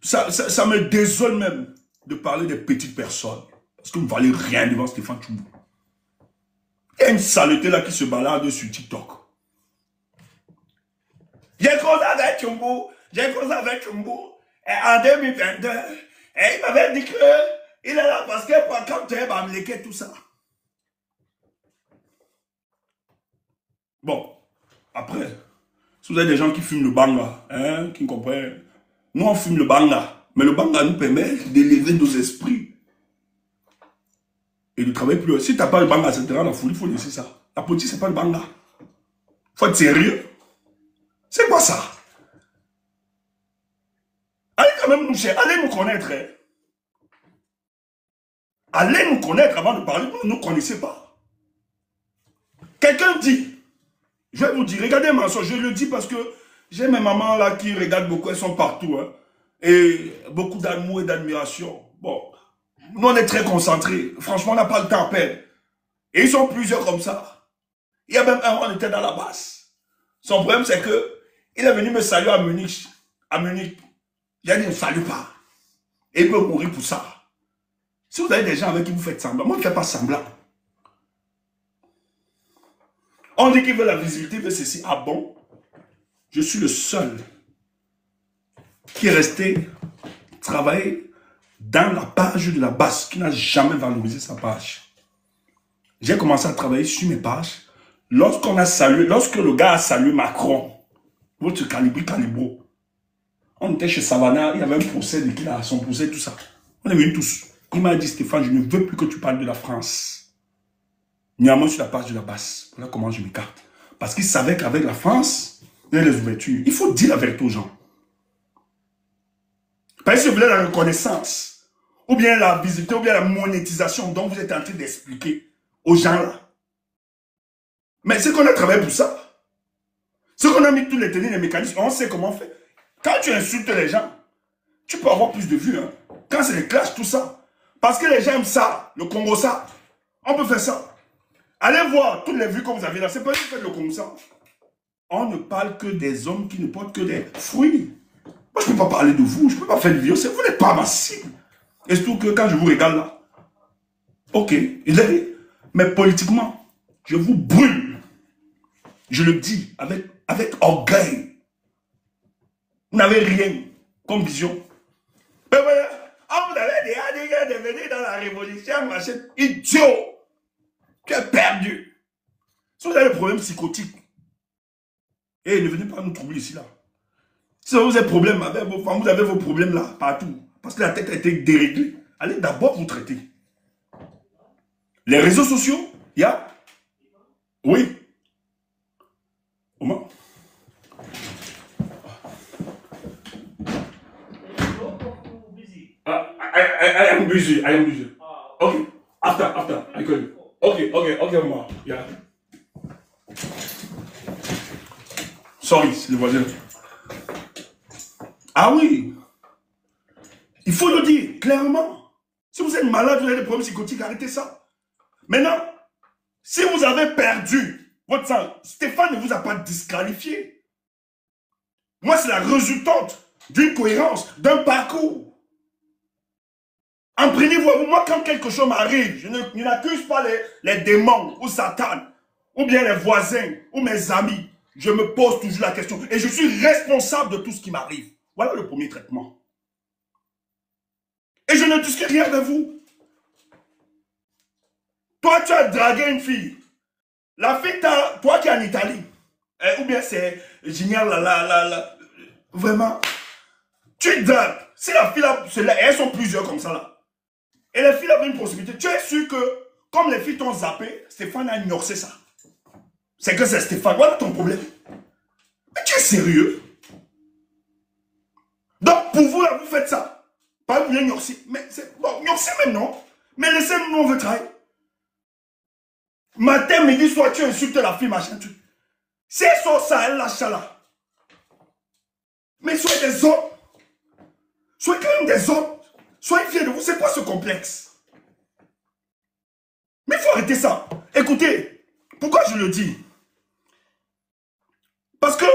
Ça me désole même de parler des petites personnes. Parce que vous ne valez rien devant Stéphane Tchoumbou. Il y a une saleté là qui se balade sur TikTok. J'ai causé avec Tchoumbou. J'ai causé avec Tchoumbou. En 2022. Et il m'avait dit que il est là parce que quand tu es bamléqué, tout ça. Bon, après, si vous avez des gens qui fument le banga, hein, qui comprennent. Nous, on fume le banga. Mais le banga nous permet d'élever nos esprits. Et de travailler plus. Si tu n'as pas le banga, c'est la folie, il faut laisser ça. La politique, c'est pas le banga. Il faut être sérieux. C'est quoi ça? Allez quand même nous chercher, allez nous connaître. Hein. Allez nous connaître avant de parler, vous ne nous connaissez pas. Quelqu'un dit, je vais vous dire, regardez ma soeur, je le dis parce que j'ai mes mamans là qui regardent beaucoup, elles sont partout. Hein, et beaucoup d'amour et d'admiration. Bon, nous on est très concentrés. Franchement, on n'a pas le temps à perdre. Et ils sont plusieurs comme ça. Il y a même un, on était dans la basse. Son problème, c'est que il est venu me saluer à Munich. À Munich. Il a dit, ne salue pas. Et il peut mourir pour ça. Si vous avez des gens avec qui vous faites semblant, moi, je ne fais pas semblant. On dit qu'il veut la visibilité, il veut ceci. Ah bon? Je suis le seul qui est resté travailler dans la page de la base, qui n'a jamais valorisé sa page. J'ai commencé à travailler sur mes pages. Lorsqu'on a salué, lorsque le gars a salué Macron, votre calibro, on était chez Savannah, il y avait un procès de qui a son procès, tout ça. On est venus tous. Il m'a dit, Stéphane, je ne veux plus que tu parles de la France. Néanmoins sur la page de la base. Voilà comment je m'écarte. Parce qu'il savait qu'avec la France, il y a les ouvertures. Il faut dire la vérité aux gens. Parce que si vous voulez la reconnaissance, ou bien la visibilité, ou bien la monétisation dont vous êtes en train d'expliquer aux gens là. Mais c'est qu'on a travaillé pour ça. C'est qu'on a mis tous les tenus, les mécanismes, on sait comment on fait. Quand tu insultes les gens, tu peux avoir plus de vues. Hein. Quand c'est les clashs, tout ça. Parce que les gens aiment ça, le Congo ça. On peut faire ça. Allez voir toutes les vues que vous avez là. C'est pas juste le Congo ça. On ne parle que des hommes qui ne portent que des fruits. Moi, je ne peux pas parler de vous. Je ne peux pas faire de vidéo. Vous n'êtes pas ma cible. Et surtout que quand je vous regarde là, ok, mais politiquement, je vous brûle. Je le dis avec orgueil. Vous n'avez rien comme vision. Mais voilà, vous avez déjà dit de venir dans la révolution, machin, idiot. Tu es perdu. Si vous avez des problèmes psychotiques, et ne venez pas nous troubler ici là. Si vous avez des problèmes avec vos femmes, vous avez vos problèmes là, partout. Parce que la tête a été déréglée. Allez d'abord vous traiter. Les réseaux sociaux, il y a... Oui. Comment? I am busy. Okay. After. I call you. Okay, Mama. Yeah. Sorry, c'est le voisin. Ah oui. Il faut le dire clairement. Si vous êtes malade, vous avez des problèmes psychotiques, arrêtez ça. Maintenant, si vous avez perdu votre sang, Stéphane ne vous a pas disqualifié. Moi, c'est la résultante d'une cohérence, d'un parcours. Imprenez-vous, moi, quand quelque chose m'arrive, je n'accuse pas les démons ou Satan, ou bien les voisins, ou mes amis. Je me pose toujours la question. Et je suis responsable de tout ce qui m'arrive. Voilà le premier traitement. Et je ne discute rien avec vous. Toi, tu as dragué une fille. La fille, toi qui es en Italie, ou bien c'est génial, vraiment, tu dragues. si la fille là, elles sont plusieurs comme ça là, et les filles avaient une possibilité, tu es sûr que, comme les filles t'ont zappé, Stéphane a ignoré ça. C'est que c'est Stéphane, voilà ton problème. Mais tu es sérieux? Donc pour vous là, vous faites ça. Pas vous voulez Nyorsi. Mais c'est bon, Nyorsi même non. Mais laissez-nous, nous on veut travailler. Matin, midi, soir, tu insultes la fille, machin, tu. Si elles sont ça, elles lâchent ça là. Mais soyez des hommes. Soyez quand même des hommes. Soyez fiers de vous. C'est quoi ce complexe? Mais il faut arrêter ça. Écoutez, pourquoi je le dis? Parce que,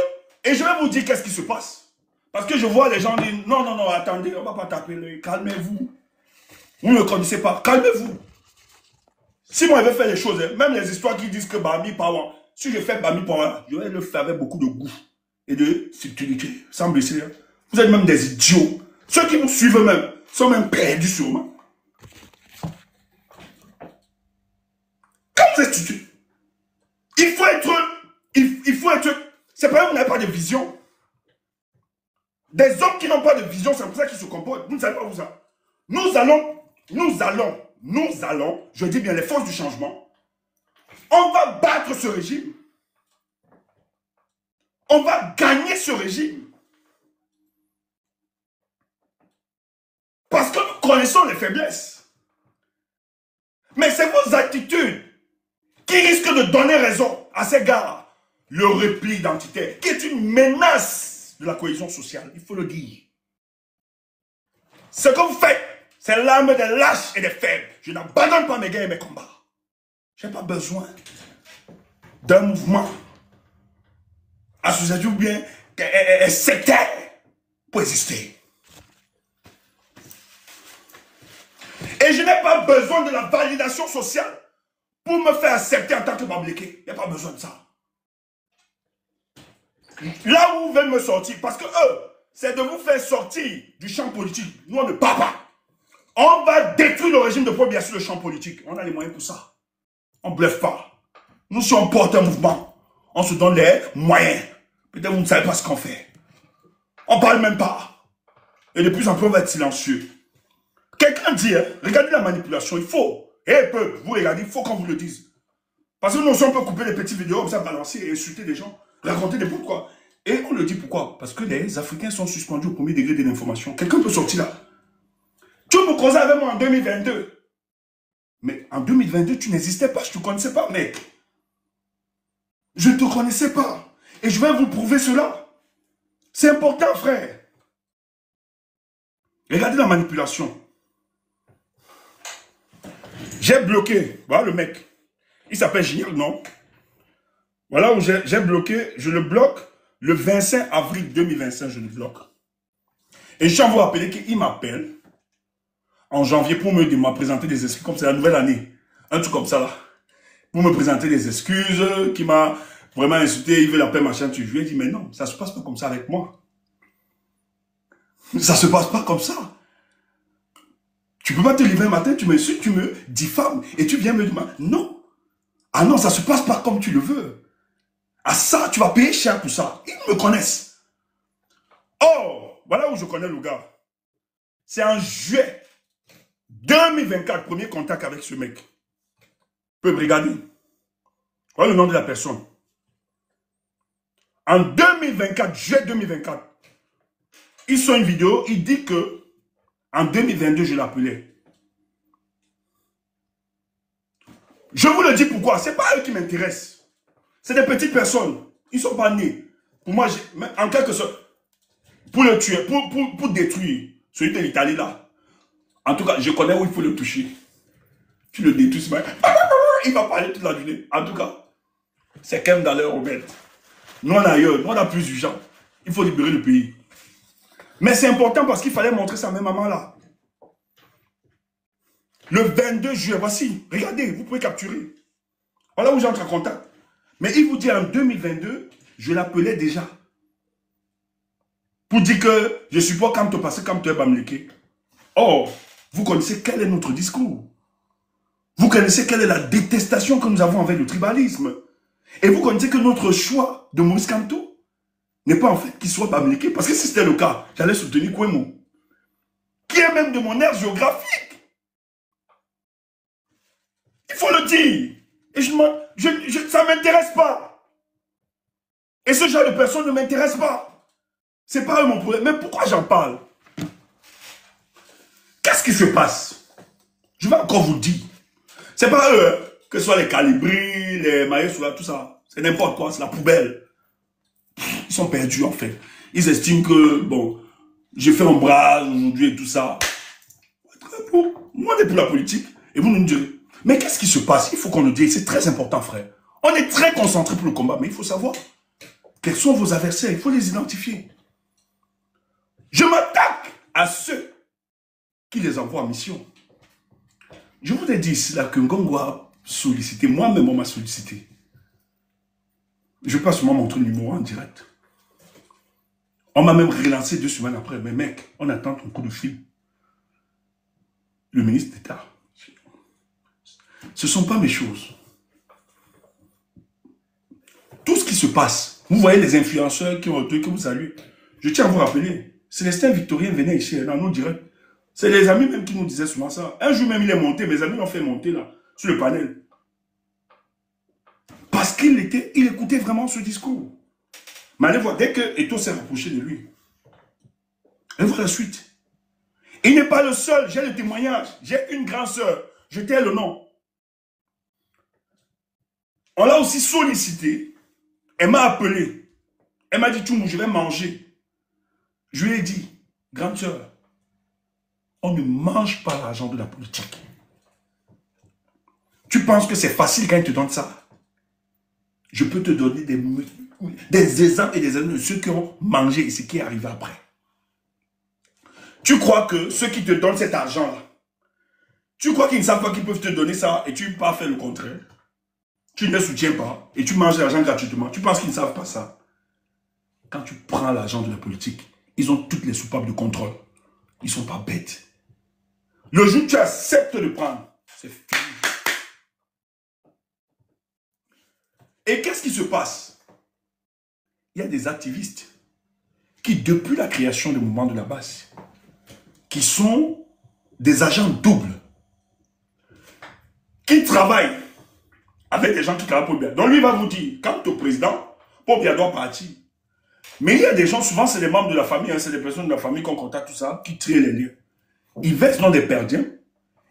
et je vais vous dire qu'est-ce qui se passe. Parce que je vois les gens dire, non, non, non, attendez, on ne va pas taper l'œil, calmez-vous. Vous ne le connaissez pas, calmez-vous. Si moi je vais faire les choses, même les histoires qui disent que Bami Power, si je fais Bami Power, je vais le faire avec beaucoup de goût et de subtilité, sans blesser. Vous êtes même des idiots. Ceux qui vous suivent même, sont même perdus sûrement. Quand vous êtes stupide, il faut être, c'est pas que vous n'avez pas de vision. Des hommes qui n'ont pas de vision, c'est pour ça qu'ils se comportent. Vous ne savez pas où ça. Nous allons, je dis bien les forces du changement, on va battre ce régime. On va gagner ce régime. Parce que nous connaissons les faiblesses. Mais c'est vos attitudes qui risquent de donner raison à ces gars. Le repli identitaire, qui est une menace de la cohésion sociale, il faut le dire. Ce que vous faites, c'est l'arme des lâches et des faibles. Je n'abandonne pas mes gars et mes combats. Je n'ai pas besoin d'un mouvement associatif ou bien sectaire pour exister. Et je n'ai pas besoin de la validation sociale pour me faire accepter en tant que Bamileke. Il n'y a pas besoin de ça. Là où vous venez me sortir, parce que eux, c'est de vous faire sortir du champ politique. Nous, on ne part pas. On va détruire le régime de bien sûr le champ politique. On a les moyens pour ça. On ne bluffe pas. Nous, si on porte un mouvement, on se donne les moyens. Peut-être vous ne savez pas ce qu'on fait. On ne parle même pas. Et de plus en plus, on va être silencieux. Quelqu'un dit, hein, regardez la manipulation, il faut. Peuple, vous regardez, il faut qu'on vous le dise. Parce que nous aussi, on peut couper des petites vidéos comme ça, balancer et insulter des gens. Raconter des pourquoi. Et on le dit pourquoi? Parce que les Africains sont suspendus au premier degré de l'information. Quelqu'un peut sortir là. Tu me causais avec moi en 2022. Mais en 2022, tu n'existais pas. Je ne te connaissais pas, mec. Je ne te connaissais pas. Et je vais vous prouver cela. C'est important, frère. Regardez la manipulation. J'ai bloqué. Voilà le mec. Il s'appelle Gilles, non? Voilà où j'ai bloqué. Je le bloque. Le 25 avril 2025, je le bloque. Et je tiens à vous rappeler qu'il m'appelle en janvier pour me présenter des excuses, comme c'est la nouvelle année. Un truc comme ça, là. Pour me présenter des excuses, qui m'a vraiment insulté, il veut la paix, machin. Je lui ai dit, mais non, ça se passe pas comme ça avec moi. Ça se passe pas comme ça. Tu peux pas te lever un matin, tu m'insultes, tu me diffames, et tu viens me demander, non. Ah non, ça se passe pas comme tu le veux. À ça, tu vas payer cher pour ça. Ils me connaissent. Oh, voilà où je connais le gars. C'est en juillet 2024, premier contact avec ce mec. Vous pouvez me regarder. Voilà le nom de la personne. En 2024, juillet 2024, il sort une vidéo, il dit que en 2022, je l'appelais. Je vous le dis pourquoi. Ce n'est pas eux qui m'intéressent. C'est des petites personnes. Ils ne sont pas nés. Pour moi, en quelque sorte, pour le tuer, pour détruire celui de l'Italie là. En tout cas, je connais où il faut le toucher. Tu le détruis, il va parler toute la journée. En tout cas, c'est quand même dans leur rebelle. Nous, on a ailleurs. Nous, on a plus d'urgence. Il faut libérer le pays. Mais c'est important parce qu'il fallait montrer ça à ma maman là. Le 22 juillet, voici. Regardez, vous pouvez capturer. Voilà où j'entre en contact. Mais il vous dit en 2022, je l'appelais déjà. Pour dire que je supporte quand tu passes, quand tu es Bamileke. Or, vous connaissez quel est notre discours. Vous connaissez quelle est la détestation que nous avons envers le tribalisme. Et vous connaissez que notre choix de Maurice Kamto n'est pas en fait qu'il soit Bamileke. Parce que si c'était le cas, j'allais soutenir Kouemou. vient même de mon aire géographique. Il faut le dire. Et ça ne m'intéresse pas. Et ce genre de personnes ne m'intéresse pas. C'est pas eux mon problème. Mais pourquoi j'en parle? Qu'est-ce qui se passe? Je vais encore vous dire. C'est pas eux, hein, que ce soit les calibris, les maillots, tout ça. C'est n'importe quoi, c'est la poubelle. Ils sont perdus en fait. Ils estiment que, bon, j'ai fait un bras aujourd'hui et tout ça. Moi, on est pour la politique. Et vous nous direz, mais qu'est-ce qui se passe? Il faut qu'on le dise. C'est très important, frère. On est très concentré pour le combat, mais il faut savoir quels sont vos adversaires. Il faut les identifier. Je m'attaque à ceux qui les envoient en mission. Je vous ai dit ici là que Ngongo a sollicité, moi-même on m'a sollicité. Je ne vais pas seulement montrer le numéro en direct. On m'a même relancé 2 semaines après. Mais mec, on attend ton coup de fil. Le ministre d'État. Ce ne sont pas mes choses. Tout ce qui se passe, vous voyez les influenceurs qui ont retenu, que vous saluez. Je tiens à vous rappeler, Célestin Victorien venait ici dans nos directs. C'est les amis même qui nous disaient souvent ça. Un jour même il est monté, mes amis l'ont fait monter là, sur le panel. Parce qu'il écoutait vraiment ce discours. Mais allez voir, dès que Eto s'est rapproché de lui, allez voir la suite. Il n'est pas le seul, j'ai le témoignage. J'ai une grande sœur, je t'ai le nom. On l'a aussi sollicité. Elle m'a appelé. Elle m'a dit, Tchoumou, je vais manger. Je lui ai dit, grande sœur, on ne mange pas l'argent de la politique. Tu penses que c'est facile quand ils te donnent ça? Je peux te donner des exemples et des exemples de ceux qui ont mangé et ce qui est arrivé après. Tu crois que ceux qui te donnent cet argent-là, tu crois qu'ils ne savent pas qu'ils peuvent te donner ça et tu pars faire le contraire? Tu ne les soutiens pas et tu manges l'argent gratuitement. Tu penses qu'ils ne savent pas ça? Quand tu prends l'argent de la politique, ils ont toutes les soupapes de contrôle. Ils ne sont pas bêtes. Le jour où tu acceptes de prendre, c'est fini. Et qu'est-ce qui se passe? Il y a des activistes qui, depuis la création du mouvement de la base, qui sont des agents doubles, qui travaillent avec des gens qui travaillent pour bien. Donc lui va vous dire, quant au président, Paul Biya doit partir. Mais il y a des gens, souvent c'est les membres de la famille, hein, c'est des personnes de la famille qu'on contacte, tout ça, qui trient les liens. Ils versent dans des perdiens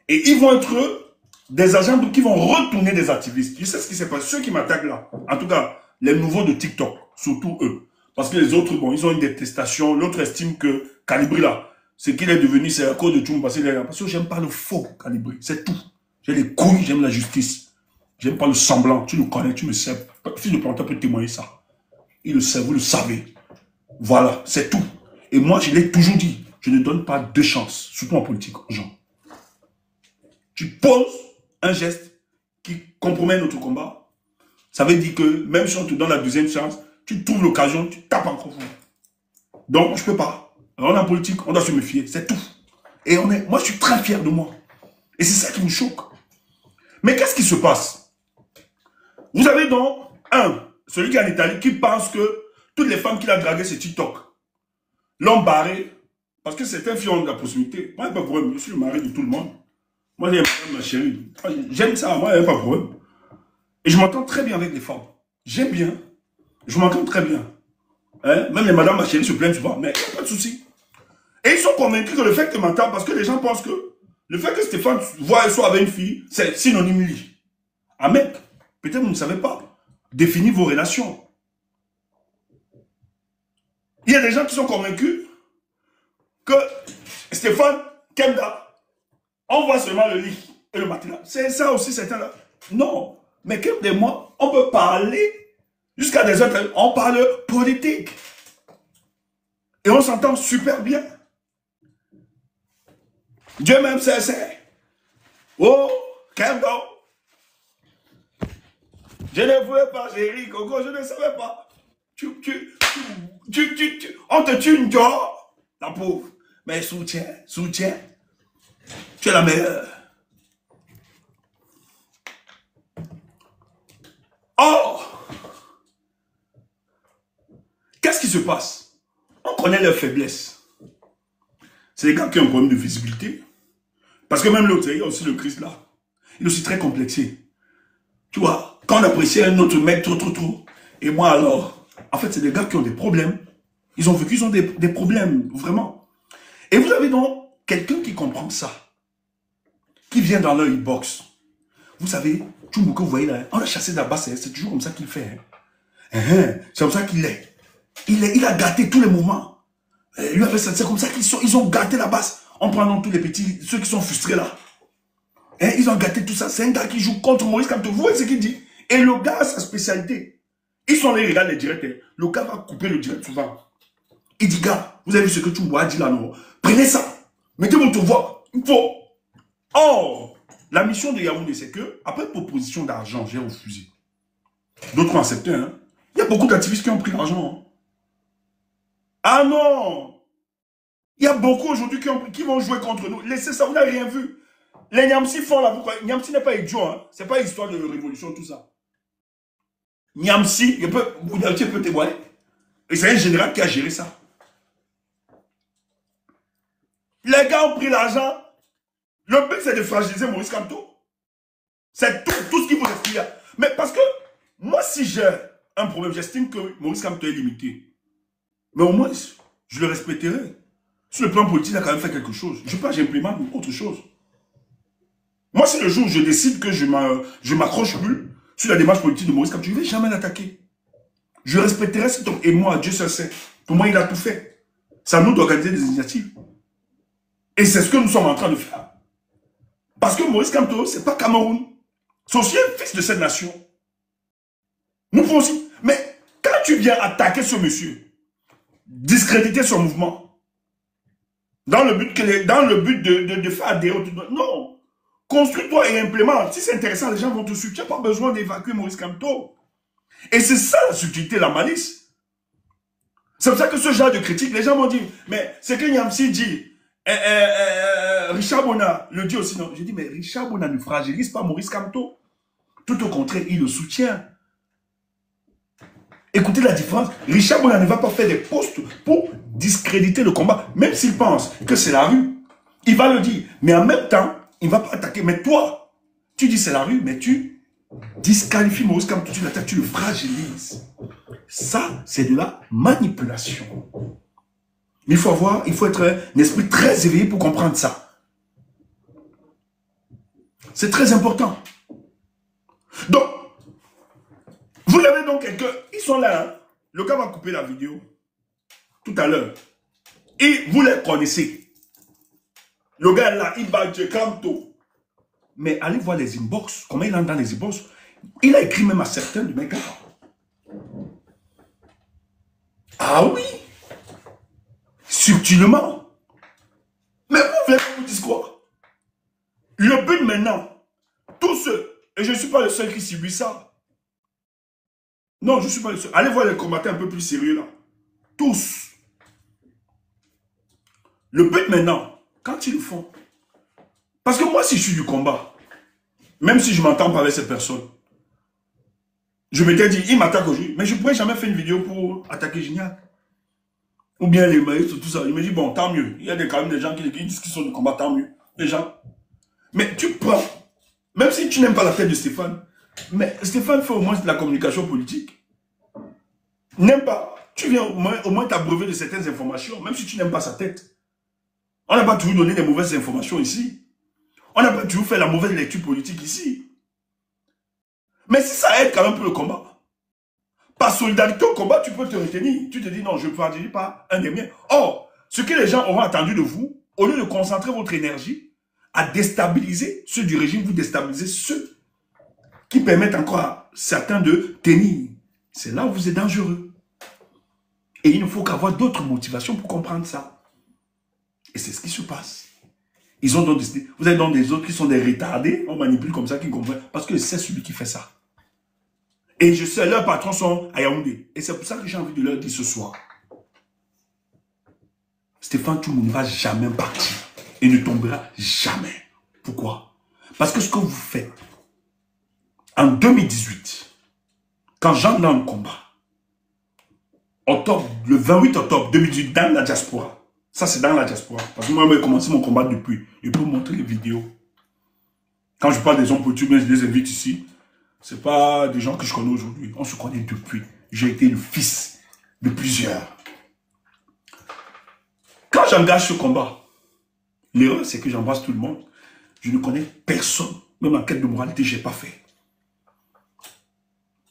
et ils vont être des agents qui vont retourner des activistes. Je sais ce qui s'est passé. Ceux qui m'attaquent là, en tout cas, les nouveaux de TikTok, surtout eux. Parce que les autres, bon, ils ont une détestation. L'autre estime que Calibri là, ce qu'il est devenu, c'est à cause de Tchoum. Parce que j'aime pas le faux Calibri, c'est tout. J'ai les couilles, j'aime la justice. J'aime pas le semblant. Tu le connais, tu me sais. Fils de planteur peut témoigner ça. Il le sait, vous le savez. Voilà, c'est tout. Et moi, je l'ai toujours dit. Je ne donne pas de chance, surtout en politique, aux gens. Tu poses un geste qui compromet notre combat. Ça veut dire que même si on te donne la deuxième chance, tu trouves l'occasion, tu tapes encore. Donc, je ne peux pas. Alors, en politique, on doit se méfier, c'est tout. Et moi, je suis très fier de moi. Et c'est ça qui me choque. Mais qu'est-ce qui se passe? Vous avez donc, celui qui est en Italie, qui pense que toutes les femmes qu'il a draguées, c'est TikTok. L'ont barré, parce que c'est un fion de la possibilité. Moi, il n'y a pas de problème, je suis le mari de tout le monde. Moi, j'aime ma chérie. J'aime ça, moi, il n'y a pas de problème. Et je m'entends très bien avec les femmes. J'aime bien. Je m'entends très bien. Hein? Même les madames, ma chérie, se plaignent souvent, mais il n'y a pas de souci. Et ils sont convaincus que le fait que tu m'entends, parce que les gens pensent que le fait que Stéphane voit et soit avec une fille, c'est synonyme lui. Ah mec, peut-être vous ne savez pas. Définissez vos relations. Il y a des gens qui sont convaincus que Stéphane, Kemda, on voit seulement le lit et le matelas. C'est ça aussi, c'est là. Non, mais Kemda et moi, on peut parler jusqu'à des heures, on parle politique. Et on s'entend super bien. Dieu même sait. Oh, Kemda. Je ne voulais pas, chérie, Coco, je ne savais pas. On te tue une joie, la pauvre. Mais soutiens. Tu es la meilleure. Oh! Qu'est-ce qui se passe? On connaît leurs faiblesses. C'est les gars qui ont un problème de visibilité. Parce que même l'autre, il y a aussi le Christ là. Il est aussi très complexé. Tu vois, quand on apprécie un autre mec trop. Et moi alors, en fait, c'est des gars qui ont des problèmes. Ils ont vécu, ils ont des problèmes, vraiment. Et vous avez donc quelqu'un qui comprend ça. Qui vient dans leur inbox. Vous savez, Tchoumbouka, vous voyez là, on l'a chassé d'Abbas, c'est toujours comme ça qu'il fait. C'est comme ça qu'il est. Il a gâté tous les moments. Lui avec ça, c'est comme ça ils ont gâté la base. En prenant tous les petits, ceux qui sont frustrés là. Ils ont gâté tout ça. C'est un gars qui joue contre Maurice Kamto. Vous voyez ce qu'il dit? Et le gars a sa spécialité. Ils sont allés regarder les directs. Le gars va couper le direct souvent. Il dit, gars, vous avez vu ce que Tchoumbouka a dit là, non? Prenez ça. Mettez votre voix. Il faut. Or, la mission de Yaoundé, c'est que, après proposition d'argent, j'ai refusé. D'autres ont accepté. Hein. Il y a beaucoup d'activistes qui ont pris l'argent. Hein. Ah non! Il y a beaucoup aujourd'hui qui vont jouer contre nous. Laissez ça, vous n'avez rien vu. Les Niamsi font là, pourquoi? Niamsi n'est pas idiot, hein. C'est pas histoire de révolution, tout ça. Niamsi, Niamsi peut témoigner. Et c'est un général qui a géré ça. Les gars ont pris l'argent. Le but, c'est de fragiliser Maurice Kamto. C'est tout ce qu'il faut expliquer. Mais parce que, moi, si j'ai un problème, j'estime que Maurice Kamto est limité. Mais au moins, je le respecterai. Sur le plan politique, il a quand même fait quelque chose. Je sais pas, j'implémente autre chose. Moi, si le jour où je décide que je m'accroche plus sur la démarche politique de Maurice Kamto, je ne vais jamais l'attaquer. Je respecterai cet homme. Et moi, Dieu seul sait. Pour moi, il a tout fait. C'est à nous d'organiser des initiatives. Et c'est ce que nous sommes en train de faire. Parce que Maurice Kamto, ce n'est pas Cameroun. C'est aussi un fils de cette nation. Nous pouvons aussi. Mais quand tu viens attaquer ce monsieur, discréditer son mouvement, dans le but de faire adhérer, non. Construis-toi et implémente. Si c'est intéressant, les gens vont te suivre. Tu n'as pas besoin d'évacuer Maurice Kamto. Et c'est ça la subtilité, la malice. C'est pour ça que ce genre de critique, les gens vont dire, mais c'est que Niamsi dit, Richard Bona le dit aussi, non. Je dis, mais Richard Bona ne fragilise pas Maurice Kamto. Tout au contraire, il le soutient. Écoutez la différence. Richard Bona ne va pas faire des posts pour discréditer le combat, même s'il pense que c'est la rue. Il va le dire. Mais en même temps, il ne va pas attaquer. Mais toi, tu dis c'est la rue, mais tu disqualifies Maurice Kamto, tu l'attaques, tu le fragilises. Ça, c'est de la manipulation. Il faut être un esprit très éveillé pour comprendre ça. C'est très important. Donc, vous avez donc quelqu'un, ils sont là, hein? Le gars va couper la vidéo tout à l'heure. Et vous les connaissez. Le gars là, il bat Kamto. Mais allez voir les inbox, comment il entre dans les inbox. Il a écrit même à certains de mes gars. Ah oui, subtilement. Mais vous voulez que vous dise quoi? Le but maintenant, tous ceux, et je ne suis pas le seul qui subit ça. Non, je ne suis pas le seul. Allez voir les combattants un peu plus sérieux là. Tous. Le but maintenant, quand ils le font, parce que moi si je suis du combat, même si je m'entends pas avec cette personne, je m'étais dit, il m'attaque aujourd'hui, mais je ne pourrais jamais faire une vidéo pour attaquer Gignac. Ou bien les maïs, tout ça. Il me dit, bon, tant mieux. Il y a quand même des gens qui disent qu'ils sont du combat, tant mieux. Les gens. Mais tu prends, même si tu n'aimes pas la tête de Stéphane, mais Stéphane fait au moins de la communication politique. N'aime pas. Tu viens au moins t'abreuver de certaines informations, même si tu n'aimes pas sa tête. On n'a pas toujours donné des mauvaises informations ici. On n'a pas toujours fait la mauvaise lecture politique ici. Mais si ça aide quand même pour le combat, par solidarité au combat, tu peux te retenir. Tu te dis non, je ne fragilise pas un des miens. Or, ce que les gens auront attendu de vous, au lieu de concentrer votre énergie à déstabiliser ceux du régime, vous déstabilisez ceux qui permettent encore à certains de tenir. C'est là où vous êtes dangereux. Et il ne faut qu'avoir d'autres motivations pour comprendre ça. Et c'est ce qui se passe. Ils ont donc décidé. Vous avez donc des autres qui sont des retardés, on manipule comme ça, qui comprennent. Parce que c'est celui qui fait ça. Et je sais, leurs patrons sont à Yaoundé. Et c'est pour ça que j'ai envie de leur dire ce soir. Stéphane Tchoumbouka ne va jamais partir. Et ne tombera jamais. Pourquoi? Parce que ce que vous faites, en 2018, quand j'entre dans le combat, le 28 octobre 2018, dans la diaspora, Ça, c'est dans la diaspora. Parce que moi, j'ai commencé mon combat depuis. Je peux vous montrer les vidéos. Quand je parle des hommes politiques, je les invite ici. Ce n'est pas des gens que je connais aujourd'hui. On se connaît depuis. J'ai été le fils de plusieurs. Quand j'engage ce combat, l'erreur, c'est que j'embrasse tout le monde. Je ne connais personne. Même en quête de moralité, je n'ai pas fait.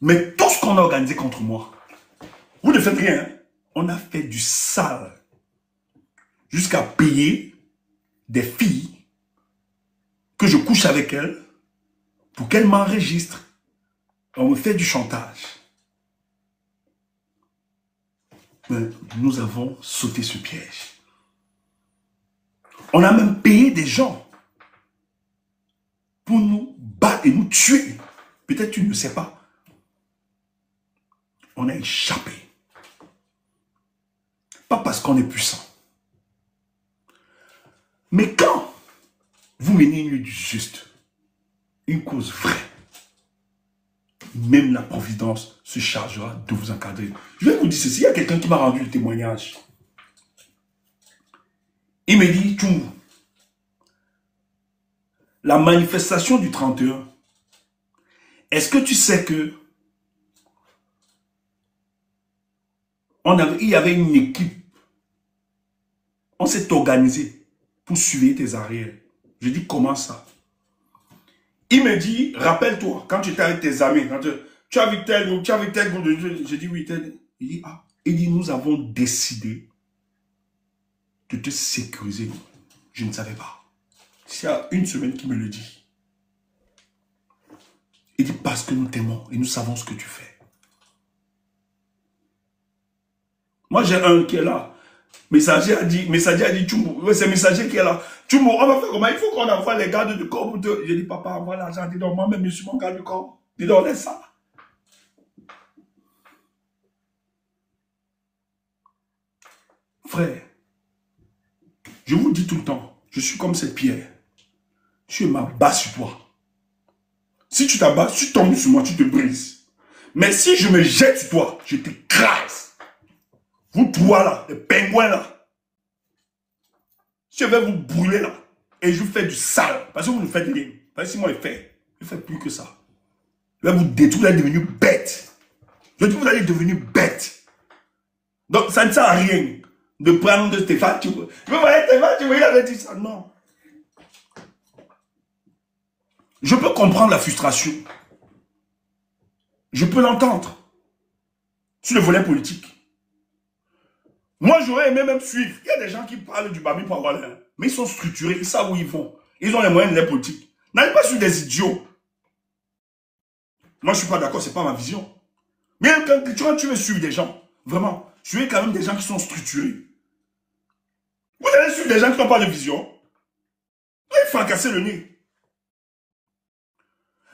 Mais tout ce qu'on a organisé contre moi, vous ne faites rien. Hein? On a fait du sale. Jusqu'à payer des filles que je couche avec elles pour qu'elles m'enregistrent. On me fait du chantage. Mais nous avons sauté ce piège. On a même payé des gens pour nous battre et nous tuer. Peut-être tu ne sais pas. On a échappé. Pas parce qu'on est puissant. Mais quand vous menez une lutte juste, une cause vraie, même la providence se chargera de vous encadrer. Je vais vous dire ceci, il y a quelqu'un qui m'a rendu le témoignage. Il me dit, Tchou, la manifestation du 31, est-ce que tu sais que il y avait une équipe, on s'est organisé pour suivre tes arrières. Je dis, comment ça? Il me dit, rappelle-toi, quand tu étais avec tes amis, quand tu as vu tel ou tu as vu tel groupe de jeu, j'ai dit oui, tel. Il dit, ah. Il dit, nous avons décidé de te sécuriser. Je ne savais pas. C'est il y a une semaine qu'il me le dit. Il dit, parce que nous t'aimons et nous savons ce que tu fais. Moi, j'ai un qui est là. Messager a dit, Tchumbo, c'est Messager qui est là. Tchumbo, on va faire comment? Il faut qu'on envoie les gardes du corps pour te... J'ai dit, papa, envoie l'argent. Dis donc, moi-même, je suis mon garde du corps. Dis donc, laisse ça. Frère, je vous dis tout le temps, je suis comme cette pierre. Je m'abats sur toi. Si tu t'abats, si tu tombes sur moi, tu te brises. Mais si je me jette sur toi, je t'écrase. Vous trois là, les pingouins là, je vais vous brûler là. Et je vous fais du sale. Parce que vous ne faites rien. Parce que si moi je fais plus que ça. Je vais vous détruire, vous allez devenir bête. Je dis vous allez devenir bête. Donc ça ne sert à rien de prendre de Stéphane. Tu veux voir Stéphane, tu veux, il avait dit ça. Non. Je peux comprendre la frustration. Je peux l'entendre. Sur le volet politique. Moi, j'aurais aimé même suivre. Il y a des gens qui parlent du Bami pour avoir l'air. Mais ils sont structurés, ils savent où ils vont. Ils ont les moyens de les politiques. N'allez pas sur des idiots. Moi, je ne suis pas d'accord, ce n'est pas ma vision. Mais quand tu veux suivre des gens, vraiment, suivez quand même des gens qui sont structurés. Vous allez suivre des gens qui n'ont pas de vision. Vous allez fracasser le nez.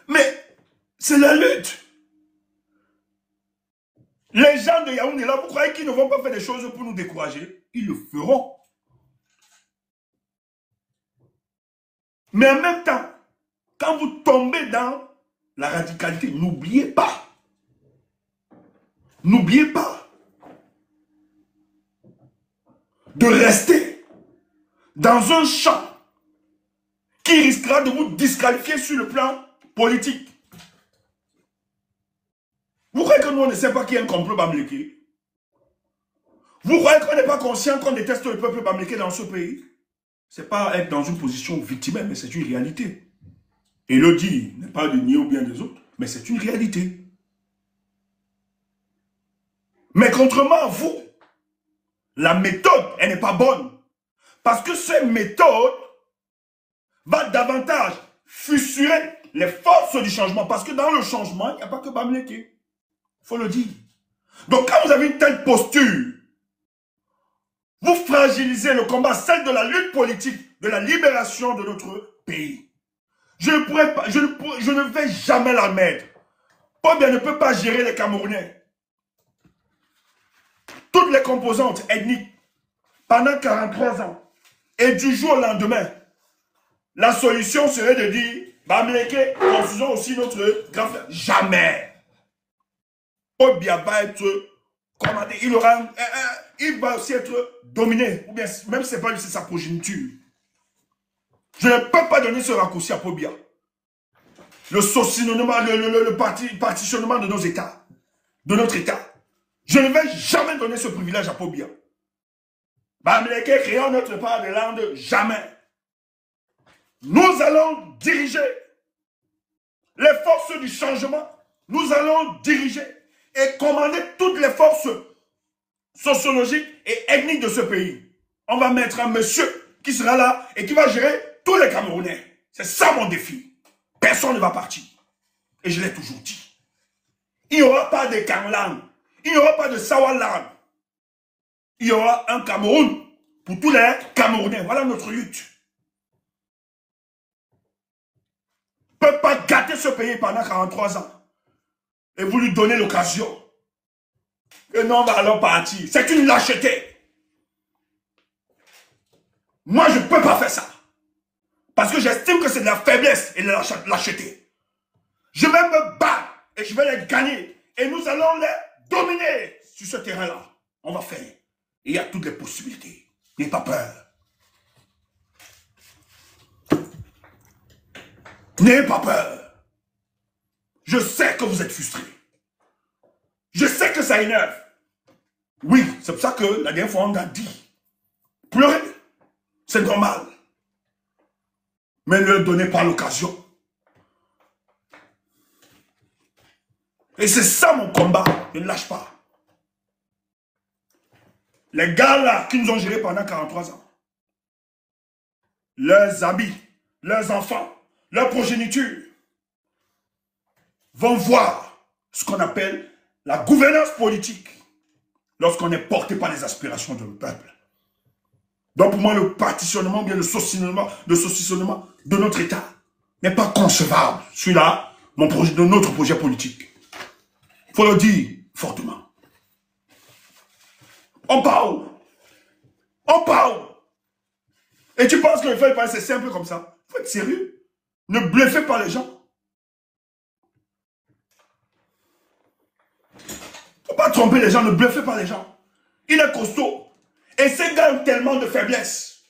Mais, c'est la lutte. Les gens de Yaoundé là, vous croyez qu'ils ne vont pas faire des choses pour nous décourager? Ils le feront. Mais en même temps, quand vous tombez dans la radicalité, n'oubliez pas. N'oubliez pas de rester dans un champ qui risquera de vous disqualifier sur le plan politique. Vous croyez que nous, on ne sait pas qu'il y a un complot bamléké? Vous croyez qu'on n'est pas conscient qu'on déteste le peuple bamléké dans ce pays? Ce n'est pas être dans une position victimaire, mais c'est une réalité. Et le dit n'est pas de nier au bien des autres, mais c'est une réalité. Mais contrairement à vous, la méthode, elle n'est pas bonne. Parce que cette méthode va davantage fissurer les forces du changement. Parce que dans le changement, il n'y a pas que Bamléké. Il faut le dire. Donc quand vous avez une telle posture, vous fragilisez le combat, celle de la lutte politique, de la libération de notre pays. Je ne vais jamais l'admettre. Paul ne peut pas gérer les Camerounais. Toutes les composantes ethniques, pendant 43 ans, et du jour au lendemain, la solution serait de dire, Bamléké, construisons aussi notre grand frère. Jamais. Paul Biya va être commander, il va aussi être dominé, ou bien même si ce n'est pas lui, c'est sa progéniture. Je ne peux pas donner ce raccourci à Paul Biya. Le saucissonnement, le partitionnement de nos États, de notre État. Je ne vais jamais donner ce privilège à Paul Biya. Bamileke créant notre part de langue, jamais. Nous allons diriger les forces du changement. Nous allons diriger et commander toutes les forces sociologiques et ethniques de ce pays. On va mettre un monsieur qui sera là et qui va gérer tous les Camerounais. C'est ça mon défi. Personne ne va partir. Et je l'ai toujours dit. Il n'y aura pas de Kanglang. Il n'y aura pas de Sawaland. Il y aura un Cameroun pour tous les Camerounais. Voilà notre lutte. On ne peut pas gâter ce pays pendant 43 ans. Et vous lui donnez l'occasion. Et non, on va alors partir. C'est une lâcheté. Moi, je ne peux pas faire ça. Parce que j'estime que c'est de la faiblesse et de la lâcheté. Je vais me battre et je vais les gagner. Et nous allons les dominer sur ce terrain-là. On va faire. Et il y a toutes les possibilités. N'ayez pas peur. N'ayez pas peur. Je sais que vous êtes frustrés. Je sais que ça énerve. Oui, c'est pour ça que la dernière fois on a dit. Pleurer, c'est normal. Mais ne leur donnez pas l'occasion. Et c'est ça mon combat. Je ne lâche pas. Les gars là qui nous ont gérés pendant 43 ans. Leurs amis, leurs enfants, leur progéniture vont voir ce qu'on appelle la gouvernance politique lorsqu'on est porté par les aspirations de le peuple. Donc pour moi, le partitionnement, bien le saucissonnement de notre État n'est pas concevable. Celui-là, de notre projet politique. Il faut le dire fortement. On parle. On parle. Et tu penses que le fait c'est simple comme ça? Il faut être sérieux. Ne bluffez pas les gens. Il ne faut pas tromper les gens, ne bluffez pas les gens. Il est costaud. Et ces gars ont tellement de faiblesse.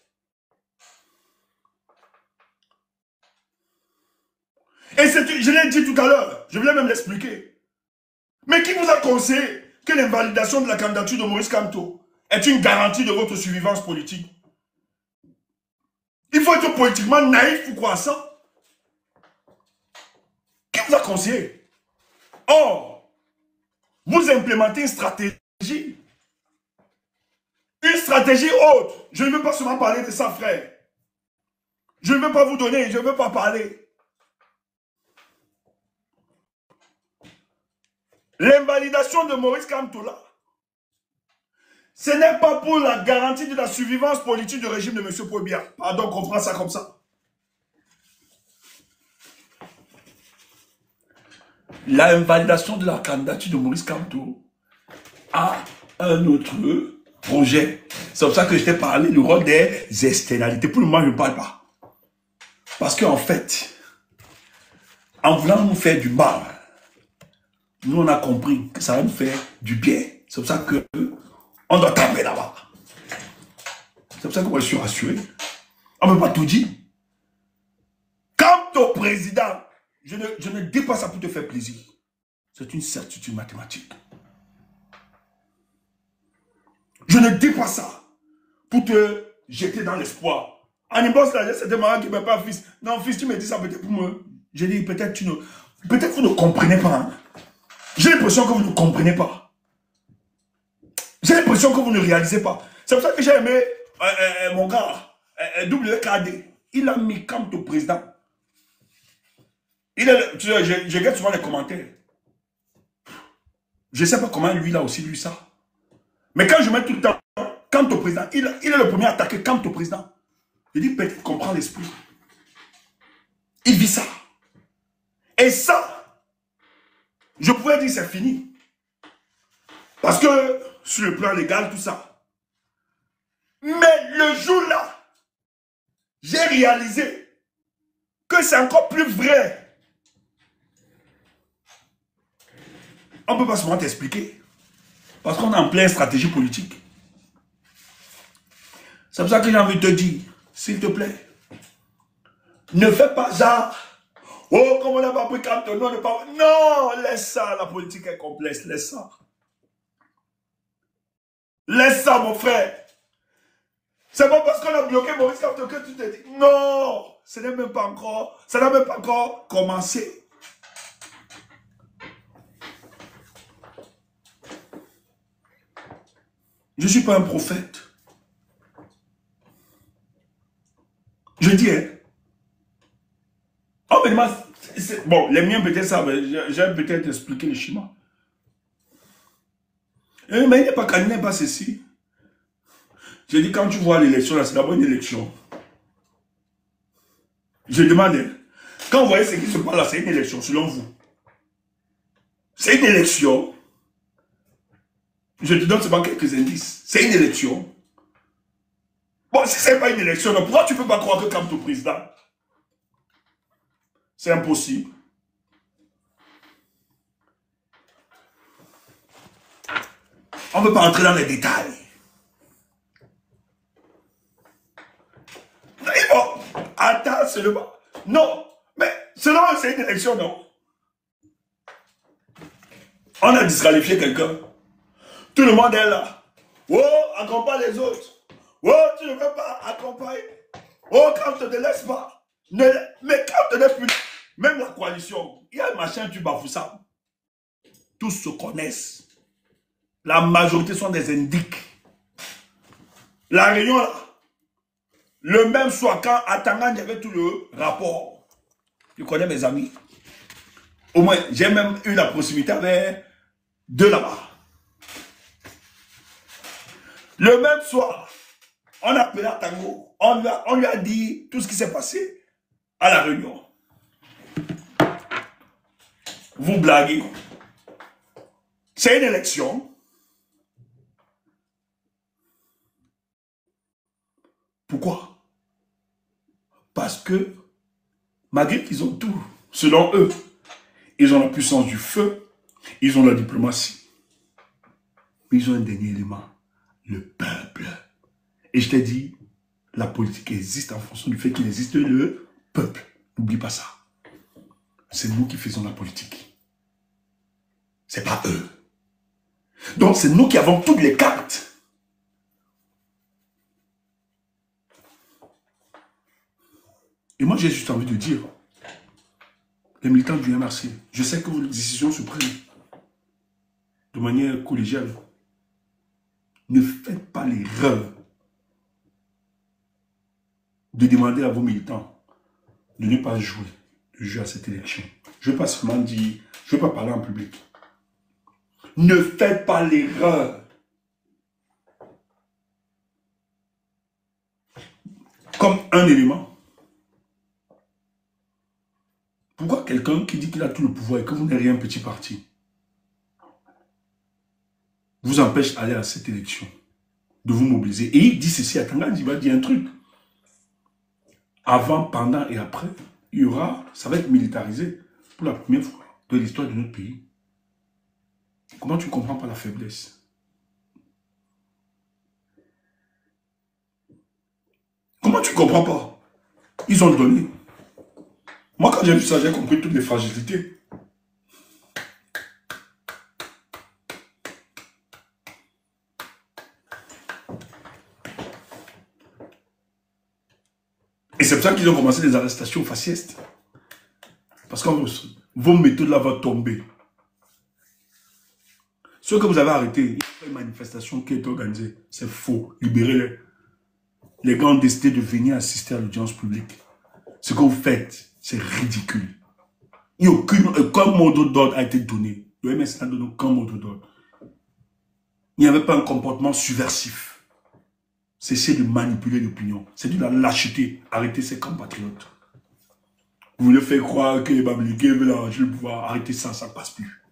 Et je l'ai dit tout à l'heure, je voulais même l'expliquer. Mais qui vous a conseillé que l'invalidation de la candidature de Maurice Kamto est une garantie de votre survivance politique? Il faut être politiquement naïf ou croissant. Qui vous a conseillé? Or, vous implémentez une stratégie. Une stratégie haute. Je ne veux pas seulement parler de ça, frère. Je ne veux pas vous donner, je ne veux pas parler. L'invalidation de Maurice Kamto là, ce n'est pas pour la garantie de la survivance politique du régime de M. Paul Biya. Pardon, on comprend ça comme ça. L'invalidation de la candidature de Maurice Kamto a un autre projet. C'est pour ça que je t'ai parlé du rôle des externalités. Pour le moment, je ne parle pas. Parce qu'en fait, en voulant nous faire du mal, nous on a compris que ça va nous faire du bien. C'est pour ça que on doit taper là-bas. C'est pour ça que moi je suis rassuré. On ne peut pas tout dire. Quant au président, je ne dis pas ça pour te faire plaisir. C'est une certitude mathématique. Je ne dis pas ça pour te jeter dans l'espoir. Anibos là, c'était marrant qui ne m'a pas fils. Non, fils, tu me dis ça peut-être pour moi. J'ai dit, peut-être vous ne comprenez pas. Hein? J'ai l'impression que vous ne comprenez pas. J'ai l'impression que vous ne réalisez pas. C'est pour ça que j'ai aimé mon gars, WKD. Il a mis comme ton président. Je regarde souvent les commentaires. Je ne sais pas comment lui, il a aussi lu ça. Mais quand je mets tout le temps, quand ton président, il est le premier à attaquer quand ton président. Je dis, peut-être qu'il comprend l'esprit. Il vit ça. Et ça, je pourrais dire c'est fini. Parce que, sur le plan légal, tout ça. Mais le jour-là, j'ai réalisé que c'est encore plus vrai. On ne peut pas seulement t'expliquer. Parce qu'on est en pleine stratégie politique. C'est pour ça que j'ai envie de te dire, s'il te plaît, ne fais pas ça. Oh, comme on n'a pas pris quand non, ne pas... Non, laisse ça, la politique est complexe, laisse ça. Laisse ça, mon frère. C'est pas parce qu'on a bloqué Maurice Kamto que tu te dis, non, ce n'est même pas encore, ça n'a même pas encore commencé. Je ne suis pas un prophète. Je dis, hein. Oh, mais bon, les miens peut-être ça, j'ai peut-être expliqué le schéma. Mais il n'est pas candidat, pas ceci. Je dis, quand tu vois l'élection, là, c'est d'abord une élection. Je demande, quand vous voyez ce qui se passe là, c'est une élection, selon vous. C'est une élection. Je te donne seulement quelques indices. C'est une élection. Bon, si ce n'est pas une élection, donc pourquoi tu ne peux pas croire que Kamto président? C'est impossible. On ne peut pas entrer dans les détails. Bon, attends seulement. Non, mais selon c'est une élection, non. On a disqualifié quelqu'un. Tout le monde est là. Oh, accompagne les autres. Oh, tu ne veux pas accompagner. Oh, quand tu ne te laisses pas. Mais quand tu ne laisses plus, même la coalition, il y a un machin, tu bafoues ça. Tous se connaissent. La majorité sont des indiques. La réunion là, le même soir, quand à Tangan, il y avait tout le rapport. Je connais mes amis. Au moins, j'ai même eu la possibilité avec deux là-bas. Le même soir, on a appelé à Tango. On lui a dit tout ce qui s'est passé à la réunion. Vous blaguez. C'est une élection. Pourquoi? Parce que, malgré qu'ils ont tout, selon eux, ils ont la puissance du feu, ils ont la diplomatie. Mais ils ont un dernier élément, le peuple. Et je t'ai dit, la politique existe en fonction du fait qu'il existe le peuple. N'oublie pas ça. C'est nous qui faisons la politique. C'est pas eux. Donc c'est nous qui avons toutes les cartes. Et moi j'ai juste envie de dire, les militants du MRC, je sais que vos décisions se prennent de manière collégiale. Ne faites pas l'erreur de demander à vos militants de ne pas jouer à cette élection. Je ne vais pas seulement dire, je ne vais pas parler en public. Ne faites pas l'erreur. Comme un élément. Pourquoi quelqu'un qui dit qu'il a tout le pouvoir et que vous n'êtes rien petit parti vous empêche d'aller à cette élection, de vous mobiliser? Et il dit ceci à Tangan, il va dire un truc. Avant, pendant et après, il y aura, ça va être militarisé pour la première fois de l'histoire de notre pays. Comment tu ne comprends pas la faiblesse? Comment tu ne comprends pas? Ils ont donné. Moi, quand j'ai vu ça, j'ai compris toutes les fragilités. Et c'est pour ça qu'ils ont commencé des arrestations faciestes. Parce que vos méthodes là vont tomber. Ceux que vous avez arrêtés, il y a une manifestation qui est organisée. C'est faux. Libérez-les. Les gars ont décidé de venir assister à l'audience publique. Ce que vous faites, c'est ridicule. Il n'y a aucun mot d'ordre a été donné. Le MS n'a donné aucun mot d'ordre. Il n'y avait pas un comportement subversif. Cessez de manipuler l'opinion. C'est de la lâcheté. Arrêtez ces compatriotes. Vous voulez faire croire que les Bamileke veulent arranger le pouvoir. Arrêtez ça, ça ne passe plus.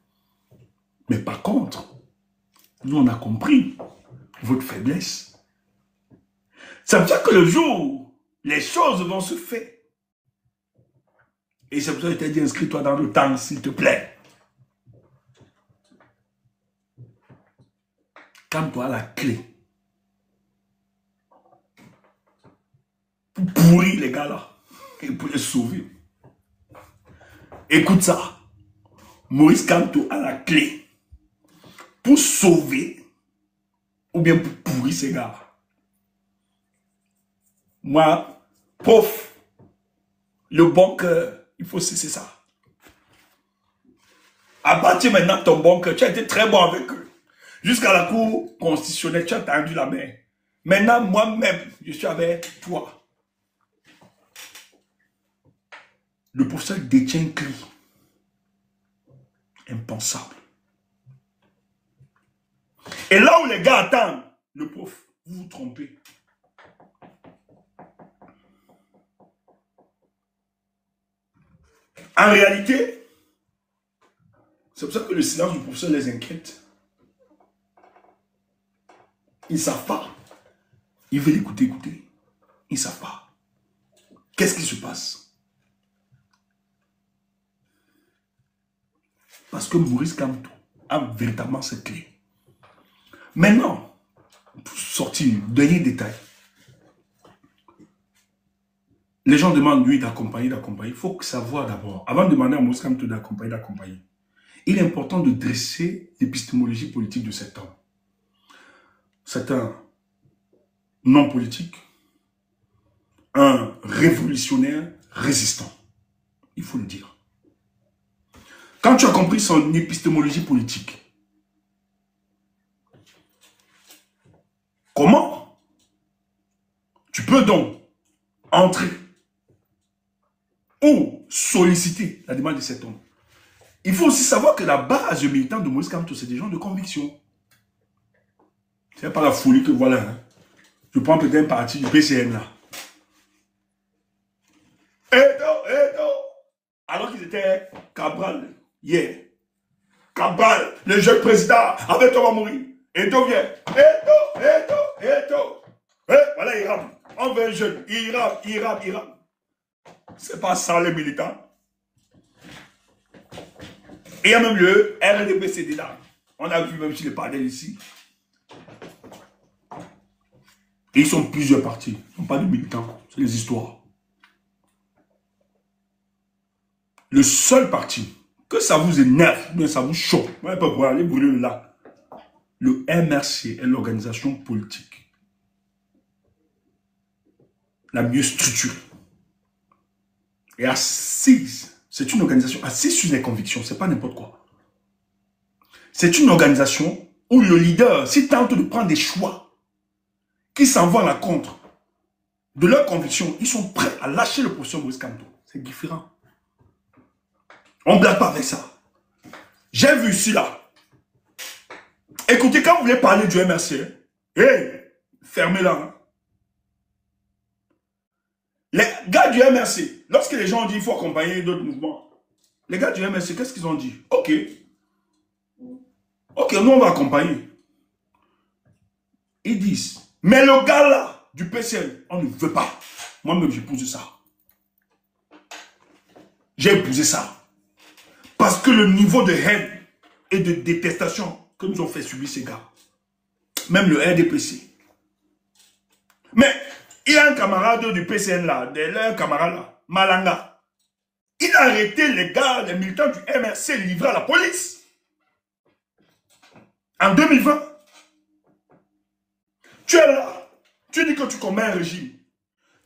Mais par contre, nous on a compris votre faiblesse. C'est pour ça que le jour où les choses vont se faire, et c'est pour ça que je t'ai dit, inscris-toi dans le temps, s'il te plaît. Kamto a la clé pour pourrir les gars là et pour les sauver. Écoute ça. Maurice Kamto a la clé pour sauver ou bien pour pourrir ces gars. Moi, pauvre, le bon cœur, il faut cesser ça. Abattre maintenant ton bon cœur. Tu as été très bon avec eux. Jusqu'à la cour constitutionnelle, tu as tendu la main. Maintenant, moi-même, je suis avec toi. Le professeur détient une clé. Impensable. Et là où les gars attendent, le prof, vous vous trompez. En réalité, c'est pour ça que le silence du professeur les inquiète. Ils ne savent pas. Ils veulent écouter. Ils ne savent pas. Qu'est-ce qui se passe? Parce que Maurice Kamto a véritablement cette clé. Maintenant, pour sortir, dernier détail. Les gens demandent lui d'accompagner. Il faut savoir d'abord, avant de demander à Maurice Kamto d'accompagner, il est important de dresser l'épistémologie politique de cet homme. C'est un non politique, un révolutionnaire résistant. Il faut le dire. Quand tu as compris son épistémologie politique, comment tu peux donc entrer ou solliciter la demande de cet homme? Il faut aussi savoir que la base militante de Maurice Kamto, c'est des gens de conviction. Ce n'est pas la folie que voilà. Hein. Je prends peut-être un parti du PCN là. Alors qu'ils étaient Cabral, hier. Cabral, le jeune président, avec toi va mourir. Eto vient. Eto. Voilà, il rame. On veut un jeune. Il rame. C'est pas ça les militants. Et il y a même le RDPCD là. On a vu même si les panels ici. Et ils sont plusieurs partis. Ils ne sont pas des militants. C'est des histoires. Le seul parti, que ça vous énerve, bien ça vous choque. Ouais, pas voir, allez brûler là. Le MRC est l'organisation politique la mieux structurée. Et assise, c'est une organisation assise sur les convictions, c'est pas n'importe quoi. C'est une organisation où le leader, s'il tente de prendre des choix qui s'en vont à la contre de leurs convictions, ils sont prêts à lâcher le professeur Maurice Kamto. C'est différent. On ne blague pas avec ça. J'ai vu ici là. Écoutez, quand vous voulez parler du MRC, fermez-la. Hein. Les gars du MRC, lorsque les gens ont dit qu'il faut accompagner d'autres mouvements, les gars du MRC, qu'est-ce qu'ils ont dit? Ok, nous on va accompagner. Ils disent, mais le gars là, du PCN, on ne veut pas. Moi-même, j'ai épousé ça. J'ai épousé ça. Parce que le niveau de haine et de détestation que nous ont fait subir ces gars, même le RDPC. Mais il y a un camarade du PCN là, un camarade là, Malanga. Il a arrêté les gars, les militants du MRC livrés à la police. En 2020. Tu es là, tu dis que tu combats un régime.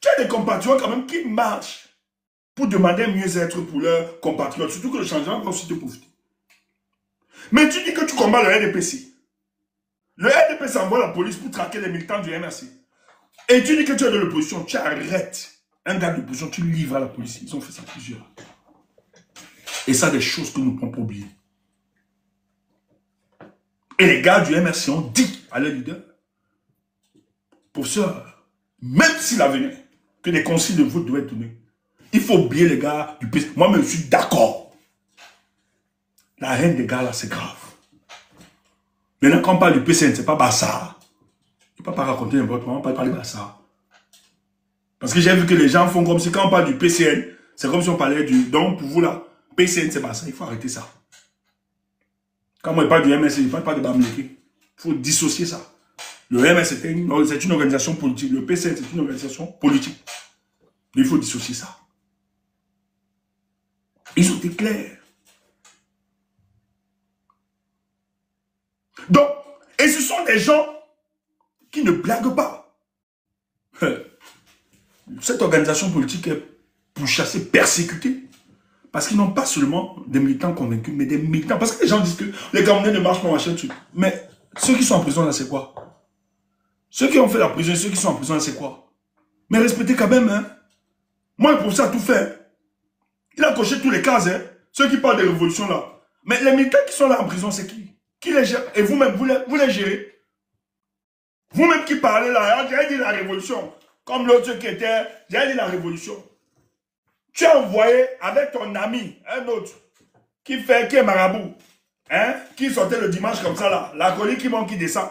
Tu as des compatriotes quand même qui marchent pour demander mieux-être pour leurs compatriotes, surtout que le changement va aussi te profiter. Mais tu dis que tu combats le RDPC. Le RDPC envoie la police pour traquer les militants du MRC. Et tu dis que tu es de l'opposition, tu arrêtes un gars de l'opposition, tu livres à la police. Ils ont fait ça plusieurs. Et ça, des choses que nous ne pouvons pas oublier. Et les gars du MRC ont dit à leur leader, professeur, même s'il avenait que des consignes de vote devaient être données, il faut oublier les gars du PC. Moi-même, je suis d'accord. La haine des gars là, c'est grave. Maintenant, quand on parle du PCN, c'est pas Bassa. Il ne faut pas raconter n'importe quoi, on ne peut pas parler de Bassa. Parce que j'ai vu que les gens font comme si quand on parle du PCN, c'est comme si on parlait du... Donc, pour vous là, PCN, c'est Bassa. Il faut arrêter ça. Quand moi, je parle du MSC, je ne parle pas de Bamileke. Il faut dissocier ça. Le MS, c'est une organisation politique. Le PCN, c'est une organisation politique. Il faut dissocier ça. Ils ont été clairs. Donc, et ce sont des gens qui ne blaguent pas. Cette organisation politique est pourchassée, persécutée. Parce qu'ils n'ont pas seulement des militants convaincus, mais des militants. Parce que les gens disent que les Camerounais ne marchent pas, machin, truc. Mais ceux qui sont en prison, là, c'est quoi? Ceux qui ont fait la prison, ceux qui sont en prison, là, c'est quoi? Mais respectez quand même, hein. Moi, le professeur a tout fait. Il a coché tous les cases, hein. Ceux qui parlent de révolution, là. Mais les militants qui sont là en prison, c'est qui? Qui les gère? Et vous-même, vous les gérez? Vous-même qui parlez là, j'ai dit la révolution. Comme l'autre qui était, j'ai dit la révolution. Tu as envoyé avec ton ami, un autre, qui est marabout, hein, qui sortait le dimanche comme ça là, la colis qui monte, qui descend.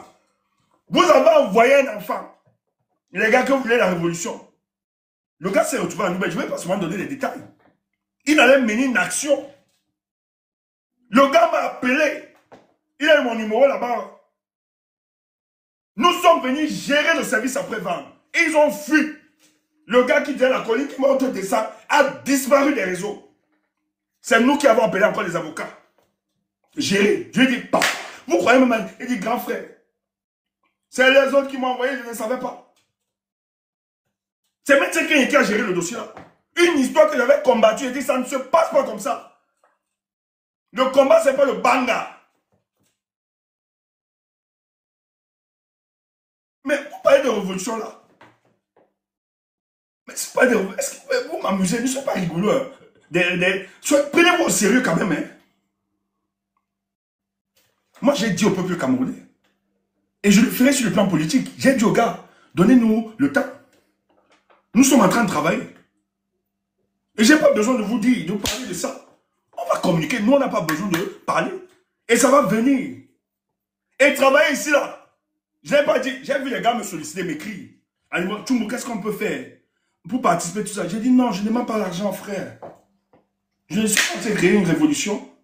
Vous avez envoyé un enfant, les gars que vous voulez la révolution. Le gars s'est retrouvé à Nouvelle, je ne vais pas seulement donner les détails. Il allait mener une action. Le gars m'a appelé. Il a eu mon numéro là-bas. Nous sommes venus gérer le service après-vente. Et ils ont fui. Le gars qui disait la colis qui monte descend a disparu des réseaux. C'est nous qui avons appelé encore les avocats. Gérer. Je lui ai dit, bah, vous croyez même, il dit, grand frère. C'est les autres qui m'ont envoyé, je ne savais pas. C'est médecin qui a géré le dossier là. Une histoire que j'avais combattue, il dit, ça ne se passe pas comme ça. Le combat, c'est pas le banga. Mais vous parlez de révolution là. Mais c'est pas des... Est-ce que vous m'amusez? Ne soyez pas rigolo. Hein. Prenez-vous au sérieux quand même. Hein. Moi, j'ai dit au peuple camerounais. Et je le ferai sur le plan politique. J'ai dit aux gars, donnez-nous le temps. Nous sommes en train de travailler. Et je n'ai pas besoin de vous dire, de parler de ça. On va communiquer. Nous, on n'a pas besoin de parler. Et ça va venir. Et travailler ici, là. Je n'ai pas dit. J'ai vu les gars me solliciter, m'écrire. Tchoumou, qu'est-ce qu'on peut faire pour participer à tout ça? J'ai dit non, je ne demande pas l'argent, frère. Je ne suis pas en train de créer une révolution.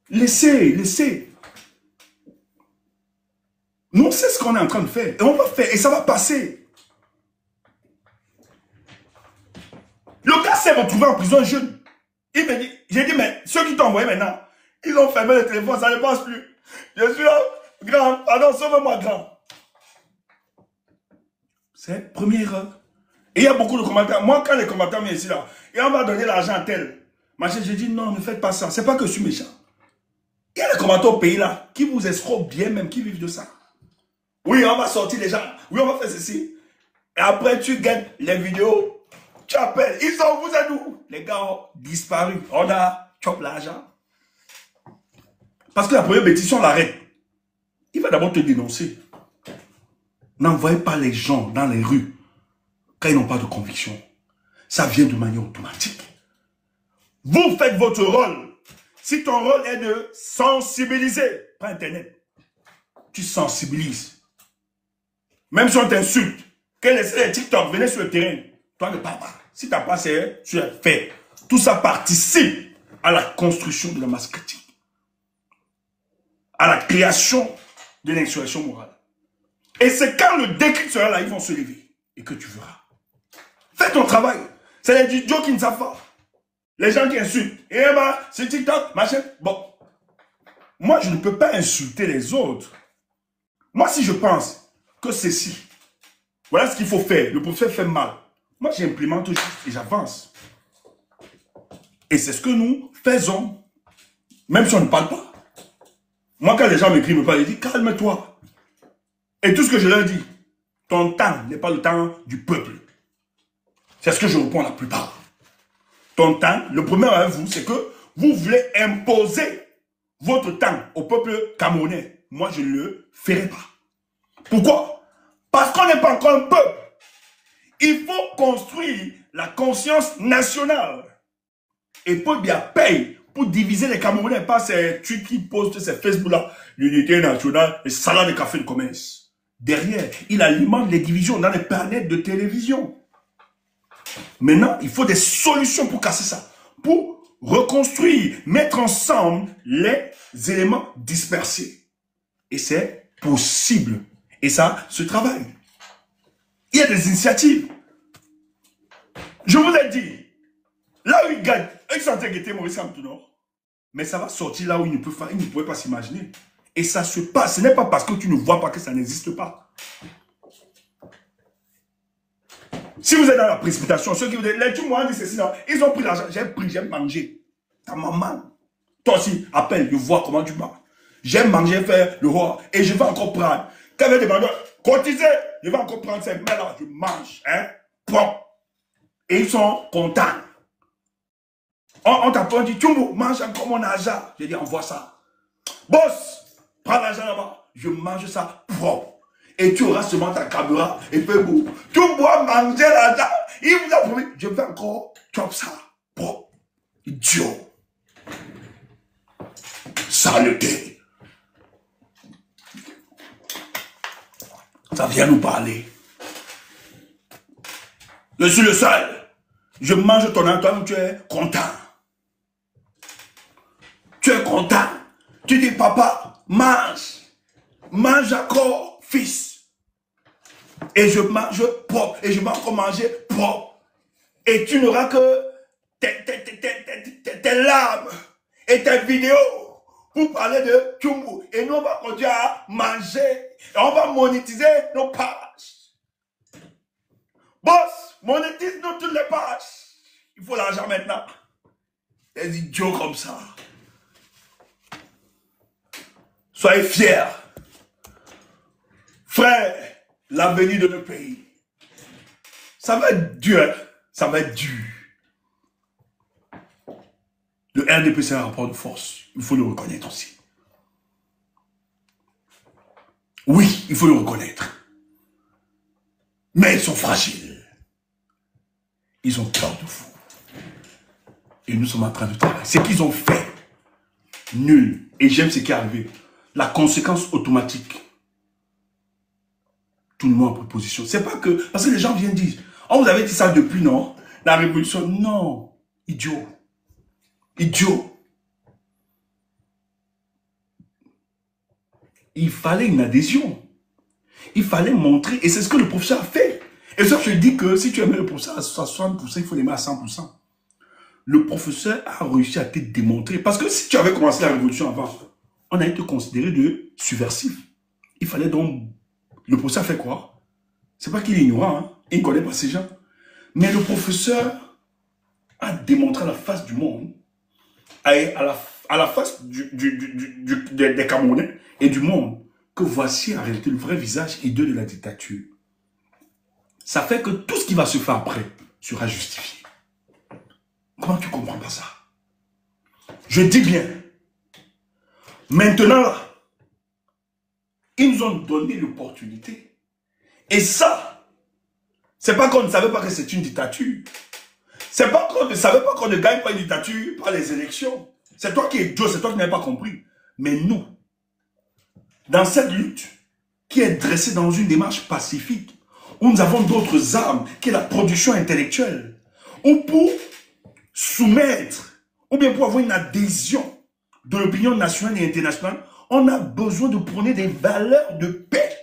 Laissez. Nous, on sait ce qu'on est en train de faire. Et on va faire. Et ça va passer. Le gars s'est retrouvé en prison jeune. Il me dit, j'ai dit, mais ceux qui t'ont envoyé maintenant, ils ont fermé le téléphone, ça ne passe plus. Je suis là, grand, pardon, sauve-moi, grand. C'est première erreur. Et il y a beaucoup de commentaires. Moi, quand les commentaires viennent ici, là, et on va donner l'argent à tel. J'ai dit, non, ne faites pas ça. C'est pas que je suis méchant. Il y a des commentaires au pays, là, qui vous escroquent bien, même qui vivent de ça. Oui, on va sortir les gens. Oui, on va faire ceci. Et après, tu gagnes les vidéos. Tu appelles. Ils sont, vous êtes où? Les gars ont disparu. On a chop l'argent. Parce que la première bêtise, on l'arrête. Il va d'abord te dénoncer. N'envoyez pas les gens dans les rues quand ils n'ont pas de conviction. Ça vient de manière automatique. Vous faites votre rôle. Si ton rôle est de sensibiliser, pas Internet, tu sensibilises. Même si on t'insulte, que les TikTok, venez sur le terrain, toi ne parles pas. Si tu n'as pas fait, tu as fait. Tout ça participe à la construction de la masse critique, à la création de l'insurrection morale. Et c'est quand le déclic sera là, ils vont se lever. Et que tu verras. Fais ton travail. C'est les idiots qui ne savent pas. Les gens qui insultent. Et bah, c'est TikTok, machin. Bon. Moi, je ne peux pas insulter les autres. Moi, si je pense que ceci, voilà ce qu'il faut faire, le prophète fait mal. Moi, j'implémente juste et j'avance. Et c'est ce que nous faisons. Même si on ne parle pas. Moi, quand les gens m'écrivent, ils disent, calme-toi. Et tout ce que je leur dis, ton temps n'est pas le temps du peuple. C'est ce que je réponds la plupart. Ton temps, le premier avec vous, c'est que vous voulez imposer votre temps au peuple camerounais. Moi, je ne le ferai pas. Pourquoi? Parce qu'on n'est pas encore un peuple. Il faut construire la conscience nationale. Et Paul Biya paye pour diviser les Camerounais. Pas ces trucs qui postent ces Facebook-là. L'unité nationale, les salades de café de commerce. Derrière, il alimente les divisions dans les planètes de télévision. Maintenant, il faut des solutions pour casser ça. Pour reconstruire, mettre ensemble les éléments dispersés. Et c'est possible. Et ça se travaille. Il y a des initiatives. Je vous ai dit, là où il gagne, ils sont en train de guetter Maurice Kamto, non? Mais ça va sortir là où il ne pouvait pas s'imaginer. Et ça se passe. Ce n'est pas parce que tu ne vois pas que ça n'existe pas. Si vous êtes dans la précipitation, ceux qui vous disent, les tu m'as dit ceci, non, ils ont pris l'argent, j'ai mangé. Ta maman. Toi aussi, appelle, je vois comment tu manges. J'ai mangé, fait le roi, et je vais encore prendre. Quand il va demander, cotiser, je vais encore prendre ces mains-là, je mange, hein, bon. Et ils sont contents. On t'apprend, on dit, Tchumbo, mange encore mon argent. Je dis, envoie ça. Boss, prends l'argent là-bas, je mange ça propre. Et tu auras seulement ta caméra et fais beau. Tu dois manger l'argent. Il vous a promis, je vais encore chop ça propre. Idiot. Saleté. Ça vient nous parler. Je suis le seul. Je mange ton argent, tu es content. Tu es content. Tu dis, papa, mange. Mange encore, fils. Et je mange propre. Et je vais encore manger propre. Et tu n'auras que tes larmes et tes vidéos pour parler de Tchumbo. Et nous, on va continuer à manger. Et on va monétiser nos pages. Boss, monétise-nous toutes les pages. Il faut l'argent maintenant. Des idiots comme ça. Soyez fiers. Frère, l'avenir de notre pays, ça va être dur. Ça va être dur. Le RDP, c'est un rapport de force. Il faut le reconnaître aussi. Oui, il faut le reconnaître. Mais ils sont fragiles. Ils ont peur de vous. Et nous sommes en train de travailler. Ce qu'ils ont fait, nul. Et j'aime ce qui est arrivé. La conséquence automatique. Tout le monde en proposition. C'est pas que... Parce que les gens viennent dire, on vous avait dit ça depuis, non? La révolution, non. Idiot. Idiot. Il fallait une adhésion. Il fallait montrer. Et c'est ce que le professeur a fait. Et ça, je dis que si tu aimes le professeur à 60%, il faut l'aimer à 100%. Le professeur a réussi à te démontrer. Parce que si tu avais commencé la révolution avant, on a été considéré de subversif. Il fallait donc... Le professeur fait quoi? C'est pas qu'il est ignorant, hein? Il ne connaît pas ces gens. Mais le professeur a démontré à la face du monde, à la face des Camerounais et du monde, que voici en réalité le vrai visage hideux de la dictature. Ça fait que tout ce qui va se faire après sera justifié. Comment tu comprends pas ça? Je dis bien. Maintenant, là, ils nous ont donné l'opportunité. Et ça, c'est pas qu'on ne savait pas que c'est une dictature. C'est pas qu'on ne savait pas qu'on ne gagne pas une dictature par les élections. C'est toi qui es Joe, c'est toi qui n'avais pas compris. Mais nous, dans cette lutte qui est dressée dans une démarche pacifique, où nous avons d'autres armes, qui est la production intellectuelle, ou pour soumettre, ou bien pour avoir une adhésion de l'opinion nationale et internationale, on a besoin de prôner des valeurs de paix,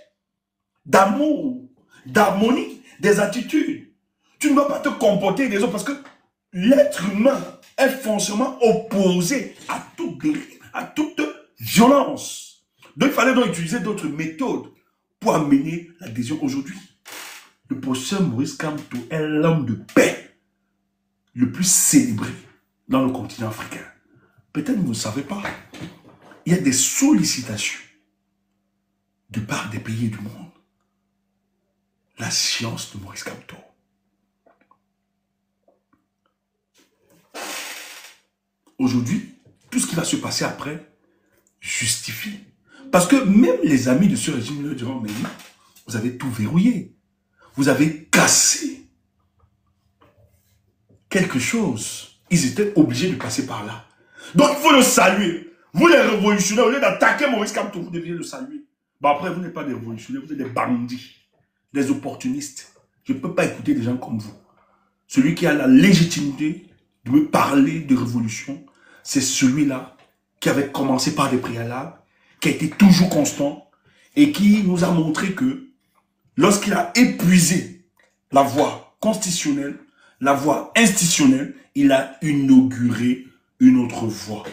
d'amour, d'harmonie, des attitudes. Tu ne dois pas te comporter des autres parce que l'être humain est foncièrement opposé à toute dérive, à toute violence. Donc il fallait donc utiliser d'autres méthodes pour amener l'adhésion aujourd'hui. Le professeur Maurice Kamto est l'homme de paix le plus célébré dans le continent africain. Peut-être que vous ne savez pas. Il y a des sollicitations de part des pays du monde. La science de Maurice Kamto. Aujourd'hui, tout ce qui va se passer après justifie. Parce que même les amis de ce régime leur diront, mais non, vous avez tout verrouillé. Vous avez cassé quelque chose. Ils étaient obligés de passer par là. Donc il faut le saluer. Vous les révolutionnaires, au lieu d'attaquer Maurice Kamto, vous deviez le saluer. Bon après, vous n'êtes pas des révolutionnaires, vous êtes des bandits, des opportunistes. Je ne peux pas écouter des gens comme vous. Celui qui a la légitimité de me parler de révolution, c'est celui-là qui avait commencé par des préalables, qui a été toujours constant et qui nous a montré que lorsqu'il a épuisé la voie constitutionnelle, la voie institutionnelle, il a inauguré une autre voie.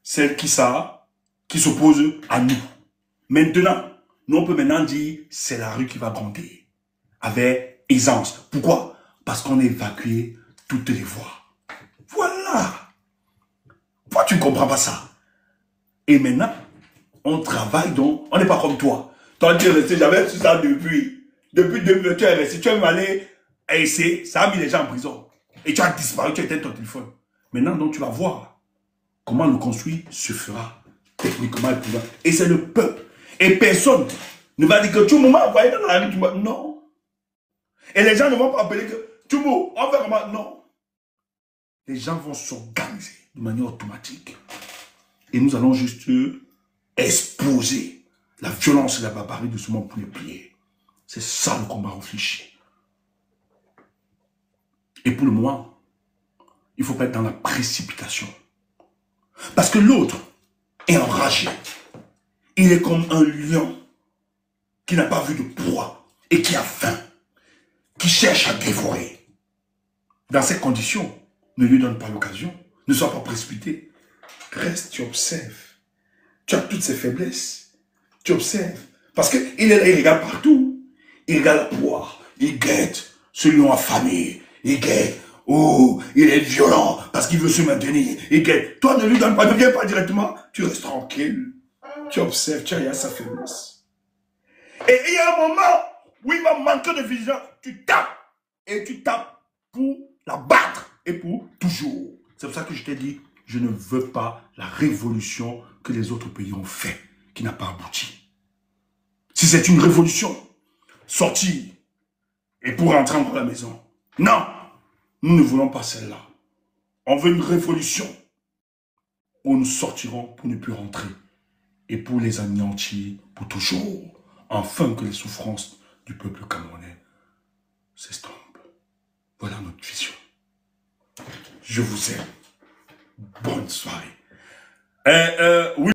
Celle qui s'oppose à nous. Maintenant, nous on peut maintenant dire c'est la rue qui va grandir. Avec aisance. Pourquoi? Parce qu'on a évacué toutes les voies. Voilà. Pourquoi tu ne comprends pas ça? Et maintenant, on travaille donc, on n'est pas comme toi. Toi, tu es resté, j'avais tout ça depuis 2000, tu es resté, tu es même allé essayer, ça a mis les gens en prison. Et tu as disparu, tu as éteint ton téléphone. Maintenant, donc, tu vas voir comment le construire se fera techniquement. Et c'est le peuple. Et personne ne va dire que tout le moment, envoyé dans la rue, non. Et les gens ne vont pas appeler que tout le monde, on fait comment? Non. Les gens vont s'organiser de manière automatique. Et nous allons juste exposer la violence et la barbarie de ce monde pour les plier. C'est ça le combat réfléchi. Et pour le moment, il ne faut pas être dans la précipitation. Parce que l'autre est enragé. Il est comme un lion qui n'a pas vu de proie et qui a faim, qui cherche à dévorer. Dans ces conditions, ne lui donne pas l'occasion, ne sois pas précipité. Reste, tu observes. Tu as toutes ces faiblesses. Tu observes. Parce qu'il est là, il regarde partout. Il regarde la poire. Il guette ce lion affamé. Il guette. Oh, il est violent parce qu'il veut se maintenir. Il guette. Toi, ne lui donne pas, ne viens pas directement. Tu restes tranquille. Tu observes, tu as sa faiblesse. Et il y a un moment où il va manquer de vision. Tu tapes. Et tu tapes pour la battre. Et pour toujours. C'est pour ça que je t'ai dit, je ne veux pas la révolution que les autres pays ont fait, qui n'a pas abouti. Si c'est une révolution, sortir et pour rentrer dans la maison. Non, nous ne voulons pas celle-là. On veut une révolution où nous sortirons pour ne plus rentrer et pour les anéantir pour toujours, afin que les souffrances du peuple camerounais s'estompent. Voilà notre vision. Je vous aime. Bonne soirée. Oui.